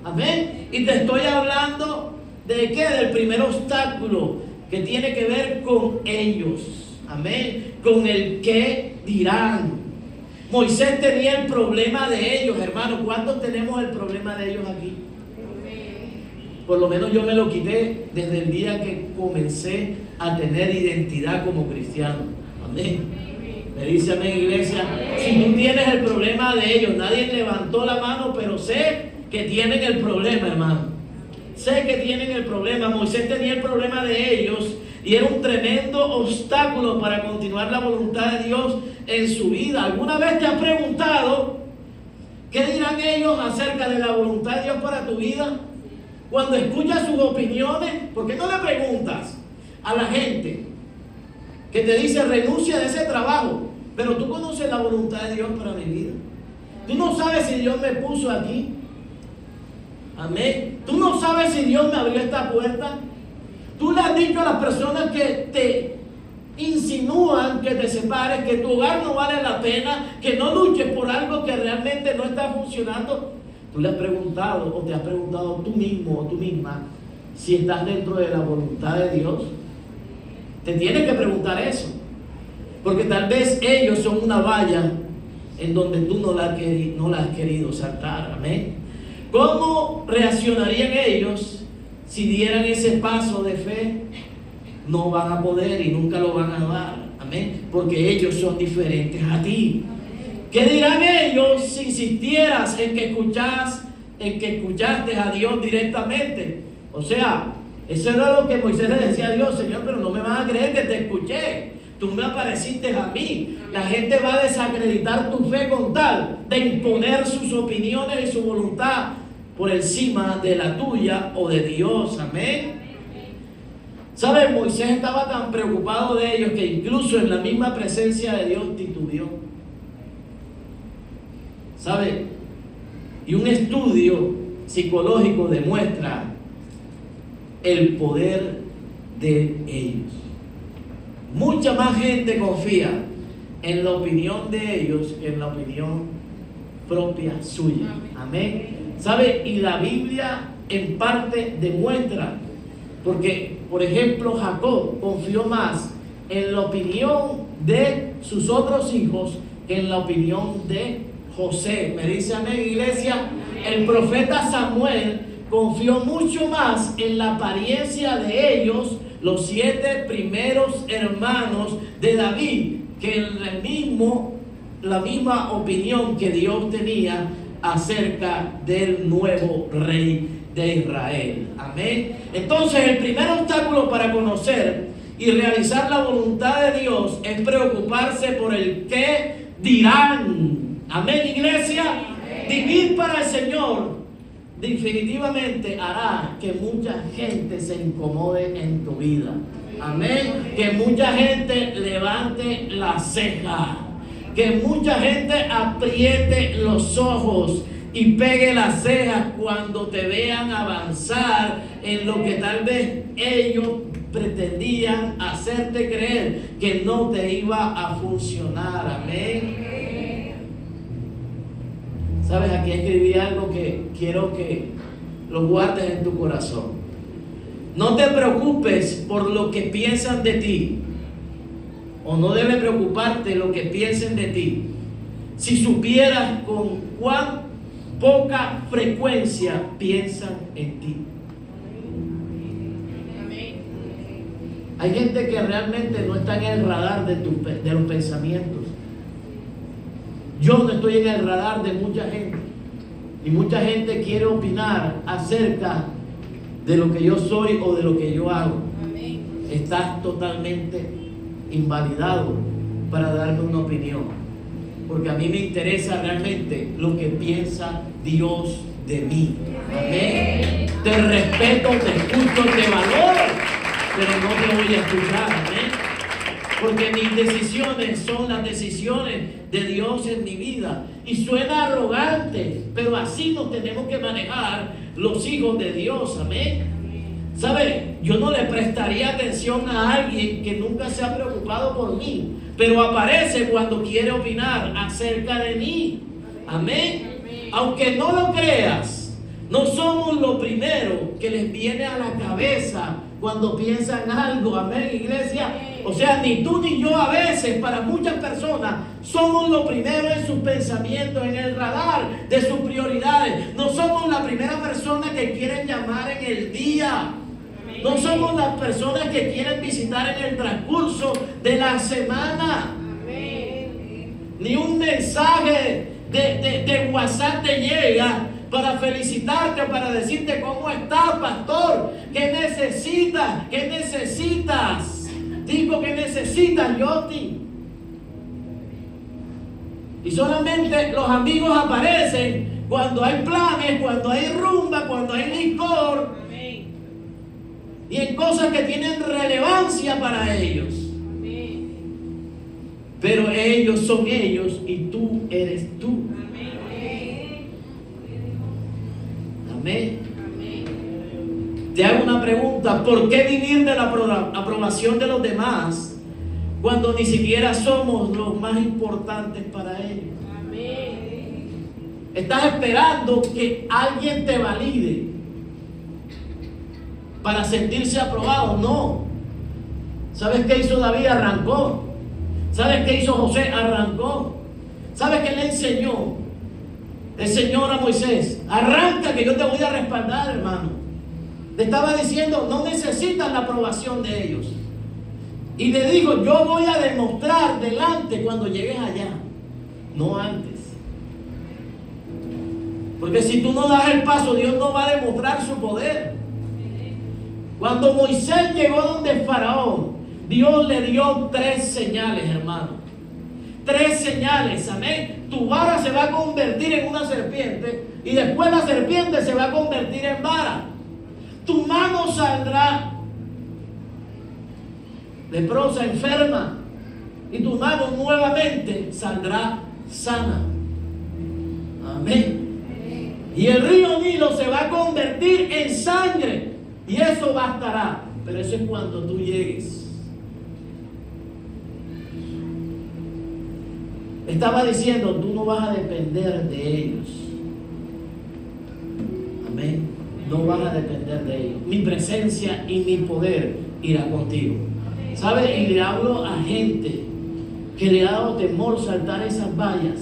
Amén. Y te estoy hablando de qué, del primer obstáculo que tiene que ver con ellos. Amén. Con el qué dirán. Moisés tenía el problema de ellos, hermano. ¿Cuántos tenemos el problema de ellos aquí? Por lo menos yo me lo quité desde el día que comencé a tener identidad como cristiano. Amén. Me dice amén, iglesia. Si tú tienes el problema de ellos, nadie levantó la mano, pero sé que tienen el problema, hermano. Sé que tienen el problema. Moisés tenía el problema de ellos y era un tremendo obstáculo para continuar la voluntad de Dios en su vida. ¿Alguna vez te has preguntado qué dirán ellos acerca de la voluntad de Dios para tu vida? Cuando escuchas sus opiniones, ¿por qué no le preguntas a la gente que te dice renuncia de ese trabajo? Pero tú conoces la voluntad de Dios para mi vida. Tú no sabes si Dios me puso aquí. Amén. Tú no sabes si Dios me abrió esta puerta. Tú le has dicho a las personas que te insinúan que te separes, que tu hogar no vale la pena, que no luches por algo que realmente no está funcionando. Tú le has preguntado o te has preguntado tú mismo o tú misma si estás dentro de la voluntad de Dios. Te tienes que preguntar eso, porque tal vez ellos son una valla en donde tú no la has querido saltar. Amén. ¿Cómo reaccionarían ellos si dieran ese paso de fe? No van a poder y nunca lo van a dar. Amén. Porque ellos son diferentes a ti. ¿Qué dirán ellos si insistieras en que escuchaste a Dios directamente? O sea, eso era lo que Moisés le decía a Dios: Señor, pero no me van a creer que te escuché. Tú me apareciste a mí. La gente va a desacreditar tu fe con tal de imponer sus opiniones y su voluntad por encima de la tuya o de Dios. Amén. ¿Sabes? Moisés estaba tan preocupado de ellos que incluso en la misma presencia de Dios titubeó. ¿Sabe? Y un estudio psicológico demuestra el poder de ellos. Mucha más gente confía en la opinión de ellos que en la opinión propia suya. Amén. ¿Sabe? Y la Biblia en parte demuestra, porque, por ejemplo, Jacob confió más en la opinión de sus otros hijos que en la opinión de José. Me dice amén, iglesia. El profeta Samuel confió mucho más en la apariencia de ellos, los 7 primeros hermanos de David, que en la misma opinión que Dios tenía acerca del nuevo rey de Israel. Amén. Entonces, el primer obstáculo para conocer y realizar la voluntad de Dios es preocuparse por el qué dirán. Amén, iglesia. Vivir para el Señor definitivamente hará que mucha gente se incomode en tu vida. Amén. Que mucha gente levante la ceja. Que mucha gente apriete los ojos y pegue las cejas cuando te vean avanzar en lo que tal vez ellos pretendían hacerte creer que no te iba a funcionar. Amén. ¿Sabes? Aquí escribí algo que quiero que lo guardes en tu corazón. No te preocupes por lo que piensan de ti, o no debe preocuparte lo que piensen de ti, si supieras con cuán poca frecuencia piensan en ti. Hay gente que realmente no está en el radar de los pensamientos. Yo no estoy en el radar de mucha gente. Y mucha gente quiere opinar acerca de lo que yo soy o de lo que yo hago. Amén. Estás totalmente invalidado para darme una opinión, porque a mí me interesa realmente lo que piensa Dios de mí. Amén. Te respeto, te escucho, te valoro, pero no te voy a escuchar. Amén. Porque mis decisiones son las decisiones de Dios en mi vida. Y suena arrogante, pero así nos tenemos que manejar los hijos de Dios. Amén. ¿Sabe? Yo no le prestaría atención a alguien que nunca se ha preocupado por mí, pero aparece cuando quiere opinar acerca de mí. Amén. Aunque no lo creas, no somos lo primero que les viene a la cabeza cuando piensan algo. Amén, iglesia. O sea, ni tú ni yo a veces, para muchas personas, somos lo primero en sus pensamientos, en el radar de sus prioridades. No somos la primera persona que quieren llamar en el día. No somos las personas que quieren visitar en el transcurso de la semana. Ni un mensaje de WhatsApp te llega para felicitarte, para decirte cómo estás, pastor, qué necesitas, qué necesitas. Digo que necesitas, Yoti. Y solamente los amigos aparecen cuando hay planes, cuando hay rumba, cuando hay licor. Y en cosas que tienen relevancia para ellos. Pero ellos son ellos y tú eres tú. Amén. Te hago una pregunta: ¿por qué vivir de la aprobación de los demás cuando ni siquiera somos los más importantes para ellos? Estás esperando que alguien te valide para sentirse aprobado. No. ¿Sabes qué hizo David? Arrancó. ¿Sabes qué hizo José? Arrancó. ¿Sabes qué le enseñó el Señor a Moisés? Arranca, que yo te voy a respaldar, hermano. Le estaba diciendo, no necesitas la aprobación de ellos. Y le dijo, yo voy a demostrar delante cuando llegues allá, no antes. Porque si tú no das el paso, Dios no va a demostrar su poder. Cuando Moisés llegó donde Faraón, Dios le dio 3 señales, hermano. 3 señales, amén. Tu vara se va a convertir en una serpiente y después la serpiente se va a convertir en vara. Tu mano saldrá leprosa, enferma, y tu mano nuevamente saldrá sana. Amén. Y el río Nilo se va a convertir en sangre. Y eso bastará. Pero eso es cuando tú llegues. Estaba diciendo, tú no vas a depender de ellos. Amén. No vas a depender de ellos. Mi presencia y mi poder irá contigo. ¿Sabes? Y le hablo a gente que le ha dado temor saltar esas vallas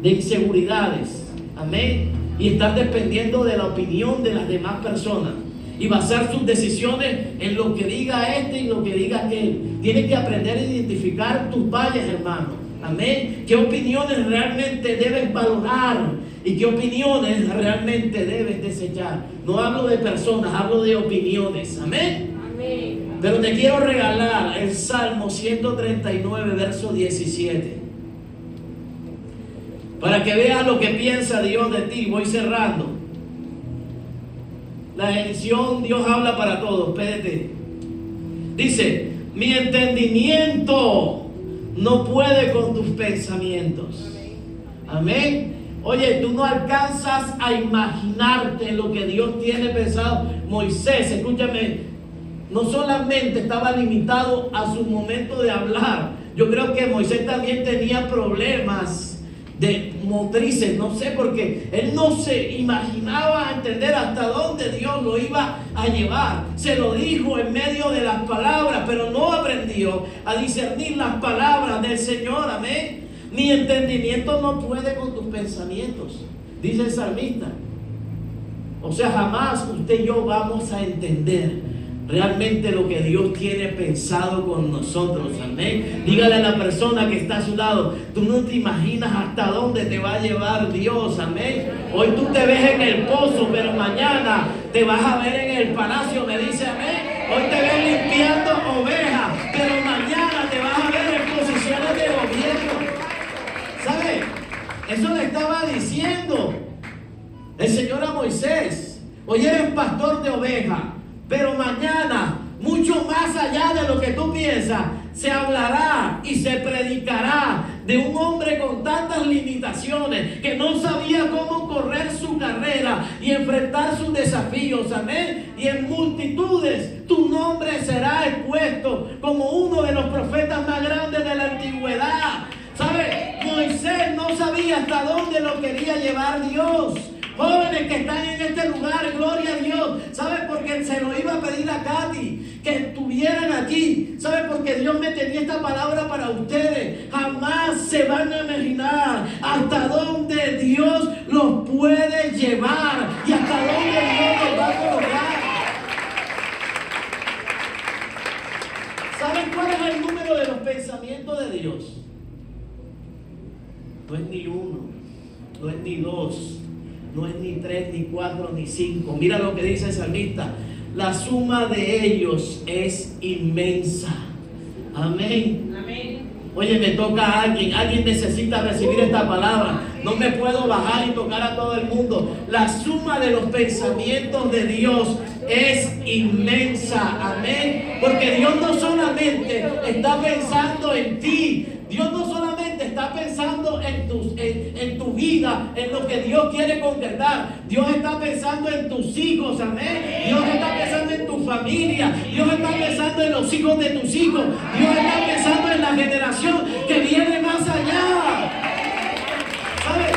de inseguridades. Amén. Y estar dependiendo de la opinión de las demás personas. Y basar sus decisiones en lo que diga este y lo que diga aquel. Tienes que aprender a identificar tus vallas, hermano. Amén. ¿Qué opiniones realmente debes valorar? ¿Y qué opiniones realmente debes desechar? No hablo de personas, hablo de opiniones. Amén. Amén. Pero te quiero regalar el Salmo 139, verso 17. Para que veas lo que piensa Dios de ti. Voy cerrando. La edición Dios habla para todos. Espérate. Dice, mi entendimiento no puede con tus pensamientos. Amén. Oye, tú no alcanzas a imaginarte lo que Dios tiene pensado. Moisés, escúchame, no solamente estaba limitado a su momento de hablar. Yo creo que Moisés también tenía problemas de motrices, no sé, porque él no se imaginaba entender hasta dónde Dios lo iba a llevar. Se lo dijo en medio de las palabras, pero no aprendió a discernir las palabras del Señor. Amén. Mi entendimiento no puede con tus pensamientos, dice el salmista. O sea, jamás usted y yo vamos a entender realmente lo que Dios tiene pensado con nosotros. Amén. Dígale a la persona que está a su lado, tú no te imaginas hasta dónde te va a llevar Dios. Amén. Hoy tú te ves en el pozo, pero mañana te vas a ver en el palacio. Me dice amén. Hoy te ves limpiando ovejas, pero mañana te vas a ver en posiciones de gobierno. ¿Sabe? Eso le estaba diciendo el Señor a Moisés. Hoy eres pastor de ovejas, pero mañana, mucho más allá de lo que tú piensas, se hablará y se predicará de un hombre con tantas limitaciones que no sabía cómo correr su carrera y enfrentar sus desafíos. Amén. Y en multitudes tu nombre será expuesto como uno de los profetas más grandes de la antigüedad. ¿Sabe? Moisés no sabía hasta dónde lo quería llevar Dios. Jóvenes que están en este lugar, gloria a Dios. ¿Sabe? Porque se lo iba a pedir a Katy que estuvieran aquí. ¿Sabe? Porque Dios me tenía esta palabra para ustedes. Jamás se van a imaginar hasta dónde Dios los puede llevar y hasta dónde Dios los va a colocar. ¿Saben cuál es el número de los pensamientos de Dios? No es ni uno, no es ni dos, no es ni 3, ni 4, ni 5. Mira lo que dice el salmista. La suma de ellos es inmensa. Amén. Amén. Oye, me toca a alguien. Alguien necesita recibir esta palabra. No me puedo bajar y tocar a todo el mundo. La suma de los pensamientos de Dios es inmensa. Amén. Porque Dios no solamente está pensando en ti. Dios no solamente está pensando en tu vida, en lo que Dios quiere concretar. Dios está pensando en tus hijos, amén. Dios está pensando en tu familia. Dios está pensando en los hijos de tus hijos. Dios está pensando en la generación que viene más allá. ¿Sabes?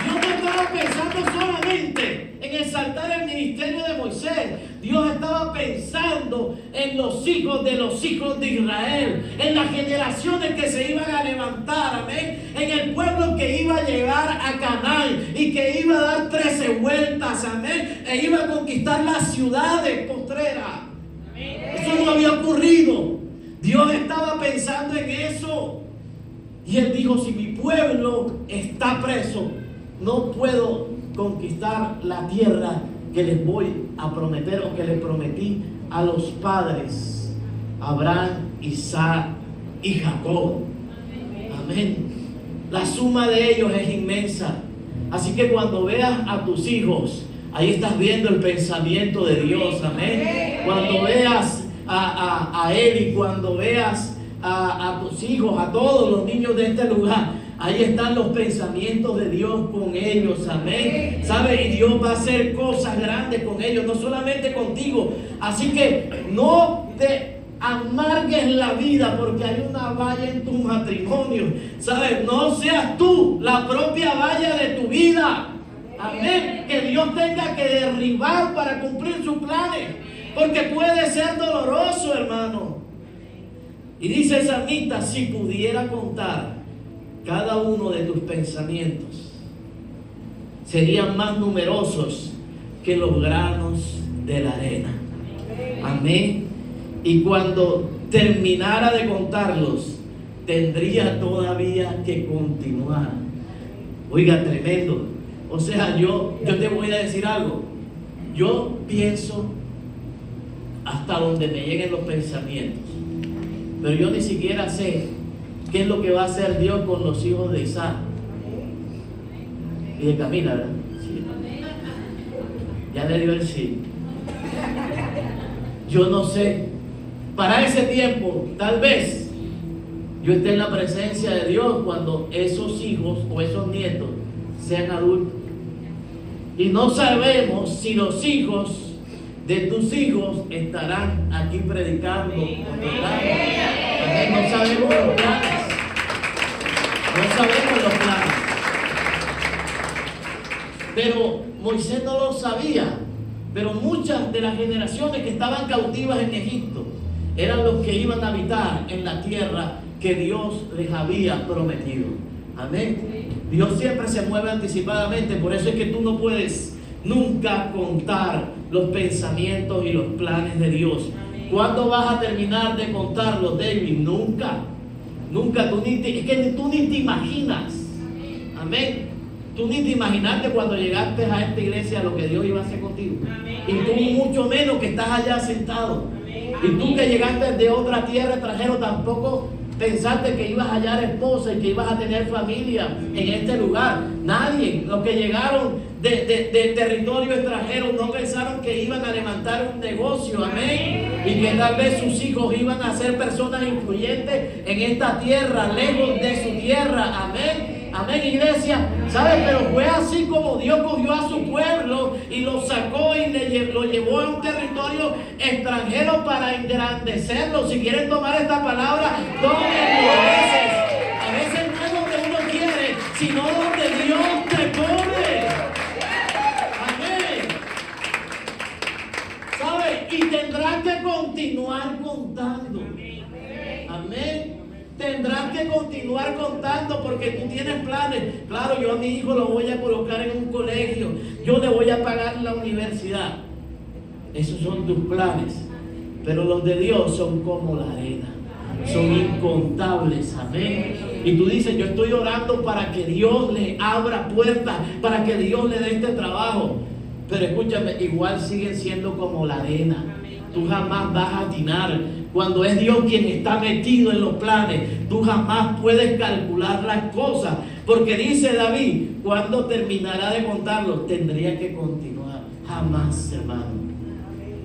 Dios no estaba pensando solamente en exaltar el ministerio de Moisés. Dios estaba pensando en los hijos de Israel, en las generaciones que se iban a levantar, amén, en el pueblo que iba a llegar a Canaán y que iba a dar 13 vueltas, amén, e iba a conquistar las ciudades postreras. Eso no había ocurrido. Dios estaba pensando en eso. Y Él dijo, si mi pueblo está preso, no puedo conquistar la tierra que les voy a prometer o que les prometí a los padres, Abraham, Isaac y Jacob. Amén. La suma de ellos es inmensa. Así que cuando veas a tus hijos, ahí estás viendo el pensamiento de Dios. Amén. Cuando veas a él y cuando veas a tus hijos, a todos los niños de este lugar, ahí están los pensamientos de Dios con ellos, amén. ¿Sabe? Y Dios va a hacer cosas grandes con ellos, no solamente contigo. Así que no te amargues la vida porque hay una valla en tu matrimonio. ¿Sabes? No seas tú la propia valla de tu vida. Amén. Que Dios tenga que derribar para cumplir sus planes, porque puede ser doloroso, hermano. Y dice el salmista, si pudiera contar cada uno de tus pensamientos, serían más numerosos que los granos de la arena. Amén. Y cuando terminara de contarlos, tendría todavía que continuar. Oiga, tremendo. O sea, yo te voy a decir algo. Yo pienso hasta donde me lleguen los pensamientos, pero yo ni siquiera sé qué es lo que va a hacer Dios con los hijos de Isaac y de Camila, ¿verdad? Sí. Ya le dio el sí. Yo no sé. Para ese tiempo, tal vez yo esté en la presencia de Dios cuando esos hijos o esos nietos sean adultos. Y no sabemos si los hijos de tus hijos estarán aquí predicando. No sabemos los planes. No sabemos los planes. Pero Moisés no lo sabía. Pero muchas de las generaciones que estaban cautivas en Egipto eran los que iban a habitar en la tierra que Dios les había prometido. Amén. Dios siempre se mueve anticipadamente. Por eso es que tú no puedes nunca contar los pensamientos y los planes de Dios. ¿Cuándo vas a terminar de contarlos, David? Nunca. Nunca. Es que tú ni te imaginas. Amén. Tú ni te imaginaste cuando llegaste a esta iglesia lo que Dios iba a hacer contigo. Y tú mucho menos que estás allá sentado. Y tú que llegaste de otra tierra, extranjero, tampoco pensaste que ibas a hallar esposa y que ibas a tener familia en este lugar. Nadie. Los que llegaron de territorio extranjero no pensaron que iban a levantar un negocio. Amén. Y que tal vez sus hijos iban a ser personas influyentes en esta tierra, lejos de su tierra. Amén. Amén, iglesia. ¿Sabes? Pero fue así como Dios cogió a su pueblo y lo sacó y lo llevó a un territorio extranjero para engrandecerlo. Si quieren tomar esta palabra, tómenlo. A veces no es donde uno quiere, sino donde Dios te pone. Amén. ¿Sabes? Y tendrás que continuar contando. Amén. Tendrás que continuar contando porque tú tienes planes. Claro, yo a mi hijo lo voy a colocar en un colegio. Yo le voy a pagar la universidad. Esos son tus planes. Pero los de Dios son como la arena. Son incontables. Amén. Y tú dices, yo estoy orando para que Dios le abra puertas, para que Dios le dé este trabajo. Pero escúchame, igual siguen siendo como la arena. Tú jamás vas a atinar. Cuando es Dios quien está metido en los planes, tú jamás puedes calcular las cosas. Porque dice David, ¿cuándo terminará de contarlo? Tendría que continuar. Jamás, hermano.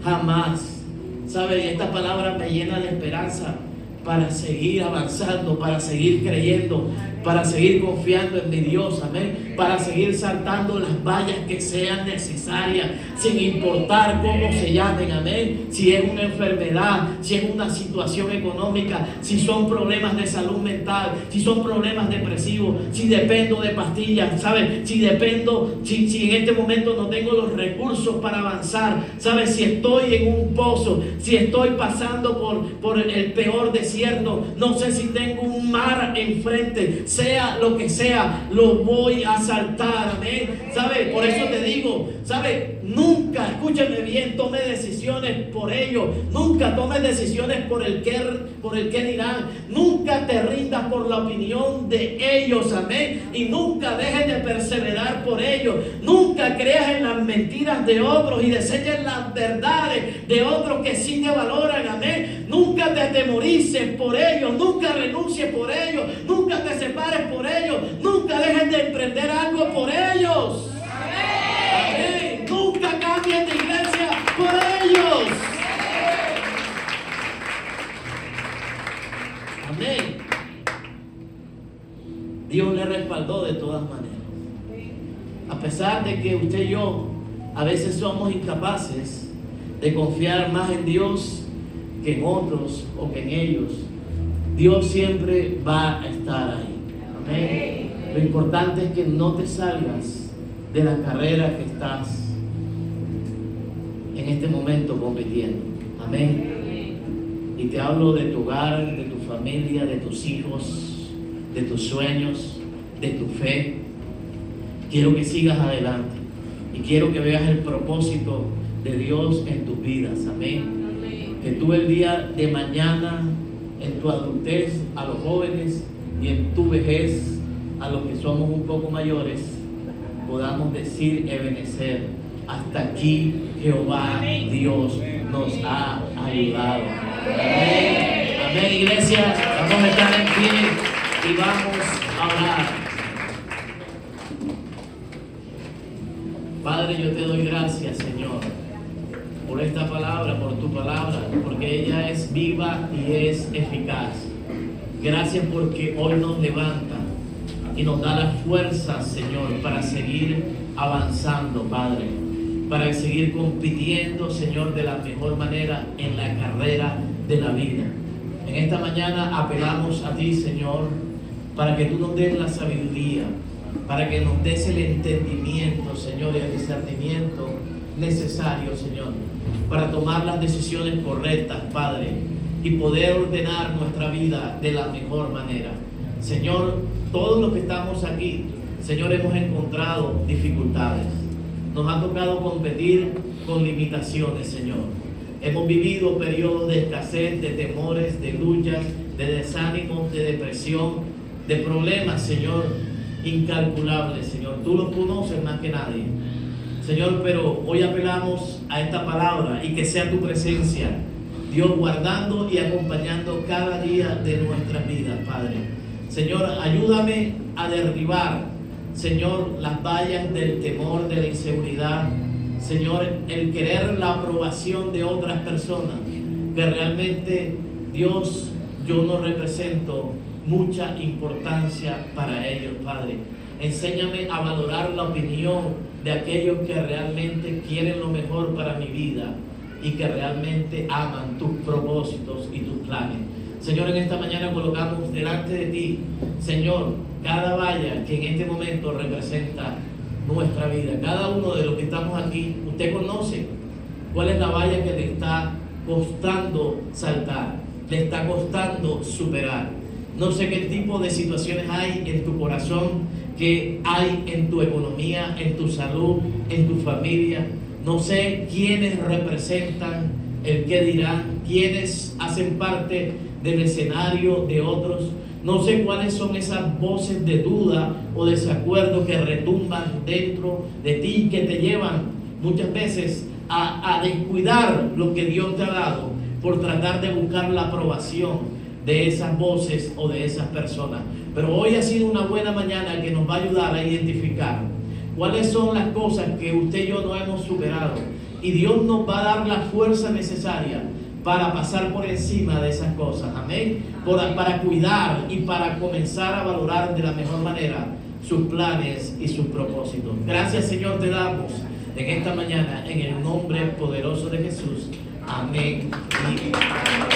Jamás. ¿Sabe? Y esta palabra me llena de esperanza para seguir avanzando, para seguir creyendo, para seguir confiando en mi Dios, amén, para seguir saltando las vallas que sean necesarias, sin importar cómo se llamen, amén, si es una enfermedad, si es una situación económica, si son problemas de salud mental, si son problemas depresivos, si dependo de pastillas, ¿sabes? Si en este momento no tengo los recursos para avanzar, ¿sabes? Si estoy en un pozo, si estoy pasando por el peor desierto, no sé si tengo un mar enfrente, sea lo que sea, lo voy a saltar, amén. ¿Sabes? Por eso te digo, ¿sabes? Nunca, escúchame bien, tome decisiones por ellos. Nunca tome decisiones por el que dirán. Nunca te rindas por la opinión de ellos, amén. Y nunca dejes de perseverar por ellos. Nunca creas en las mentiras de otros y deseches las verdades de otros que sí te valoran, amén. Nunca te atemorices por ellos. Nunca renuncies por ellos. Nunca te separes por ellos. Nunca dejes de emprender algo por ellos. Amén. Nunca cambies de iglesia por ellos. Amén. Dios le respaldó de todas maneras. A pesar de que usted y yo a veces somos incapaces de confiar más en Dios que en otros o que en ellos, Dios siempre va a estar ahí. Amén. Lo importante es que no te salgas de la carrera que estás en este momento compitiendo. Amén. Y te hablo de tu hogar, de tu familia, de tus hijos, de tus sueños, de tu fe. Quiero que sigas adelante y quiero que veas el propósito de Dios en tus vidas. Amén. Que tú el día de mañana, en tu adultez, a los jóvenes, y en tu vejez, a los que somos un poco mayores, podamos decir, Ebenezer, hasta aquí Jehová Dios nos ha ayudado. Amén. Amén, iglesia. Vamos a estar en pie y vamos a orar. Padre, yo te doy gracias, Señor, por esta palabra, por tu palabra, porque ella es viva y es eficaz. Gracias porque hoy nos levanta y nos da las fuerzas, Señor, para seguir avanzando, Padre, para seguir compitiendo, Señor, de la mejor manera en la carrera de la vida. En esta mañana apelamos a ti, Señor, para que tú nos des la sabiduría, para que nos des el entendimiento, Señor, y el discernimiento necesario, Señor, para tomar las decisiones correctas, Padre, y poder ordenar nuestra vida de la mejor manera. Señor, todos los que estamos aquí, Señor, hemos encontrado dificultades, nos ha tocado competir con limitaciones, Señor. Hemos vivido periodos de escasez, de temores, de luchas, de desánimo, de depresión, de problemas, Señor, incalculables, Señor. Tú los conoces más que nadie, Señor, pero hoy apelamos a esta palabra y que sea tu presencia, Dios, guardando y acompañando cada día de nuestras vidas, Padre. Señor, ayúdame a derribar, Señor, las vallas del temor, de la inseguridad, Señor, el querer la aprobación de otras personas, que realmente, Dios, yo no represento mucha importancia para ellos, Padre. Enséñame a valorar la opinión de aquellos que realmente quieren lo mejor para mi vida y que realmente aman tus propósitos y tus planes. Señor, en esta mañana colocamos delante de ti, Señor, cada valla que en este momento representa nuestra vida. Cada uno de los que estamos aquí, usted conoce cuál es la valla que le está costando saltar, le está costando superar. No sé qué tipo de situaciones hay en tu corazón, que hay en tu economía, en tu salud, en tu familia. No sé quiénes representan el qué dirán, quiénes hacen parte del escenario de otros. No sé cuáles son esas voces de duda o desacuerdo que retumban dentro de ti, que te llevan muchas veces a descuidar lo que Dios te ha dado por tratar de buscar la aprobación de esas voces o de esas personas. Pero hoy ha sido una buena mañana que nos va a ayudar a identificar cuáles son las cosas que usted y yo no hemos superado, y Dios nos va a dar la fuerza necesaria para pasar por encima de esas cosas, amén, para cuidar y para comenzar a valorar de la mejor manera sus planes y sus propósitos. Gracias, Señor, te damos en esta mañana en el nombre poderoso de Jesús, amén y amén.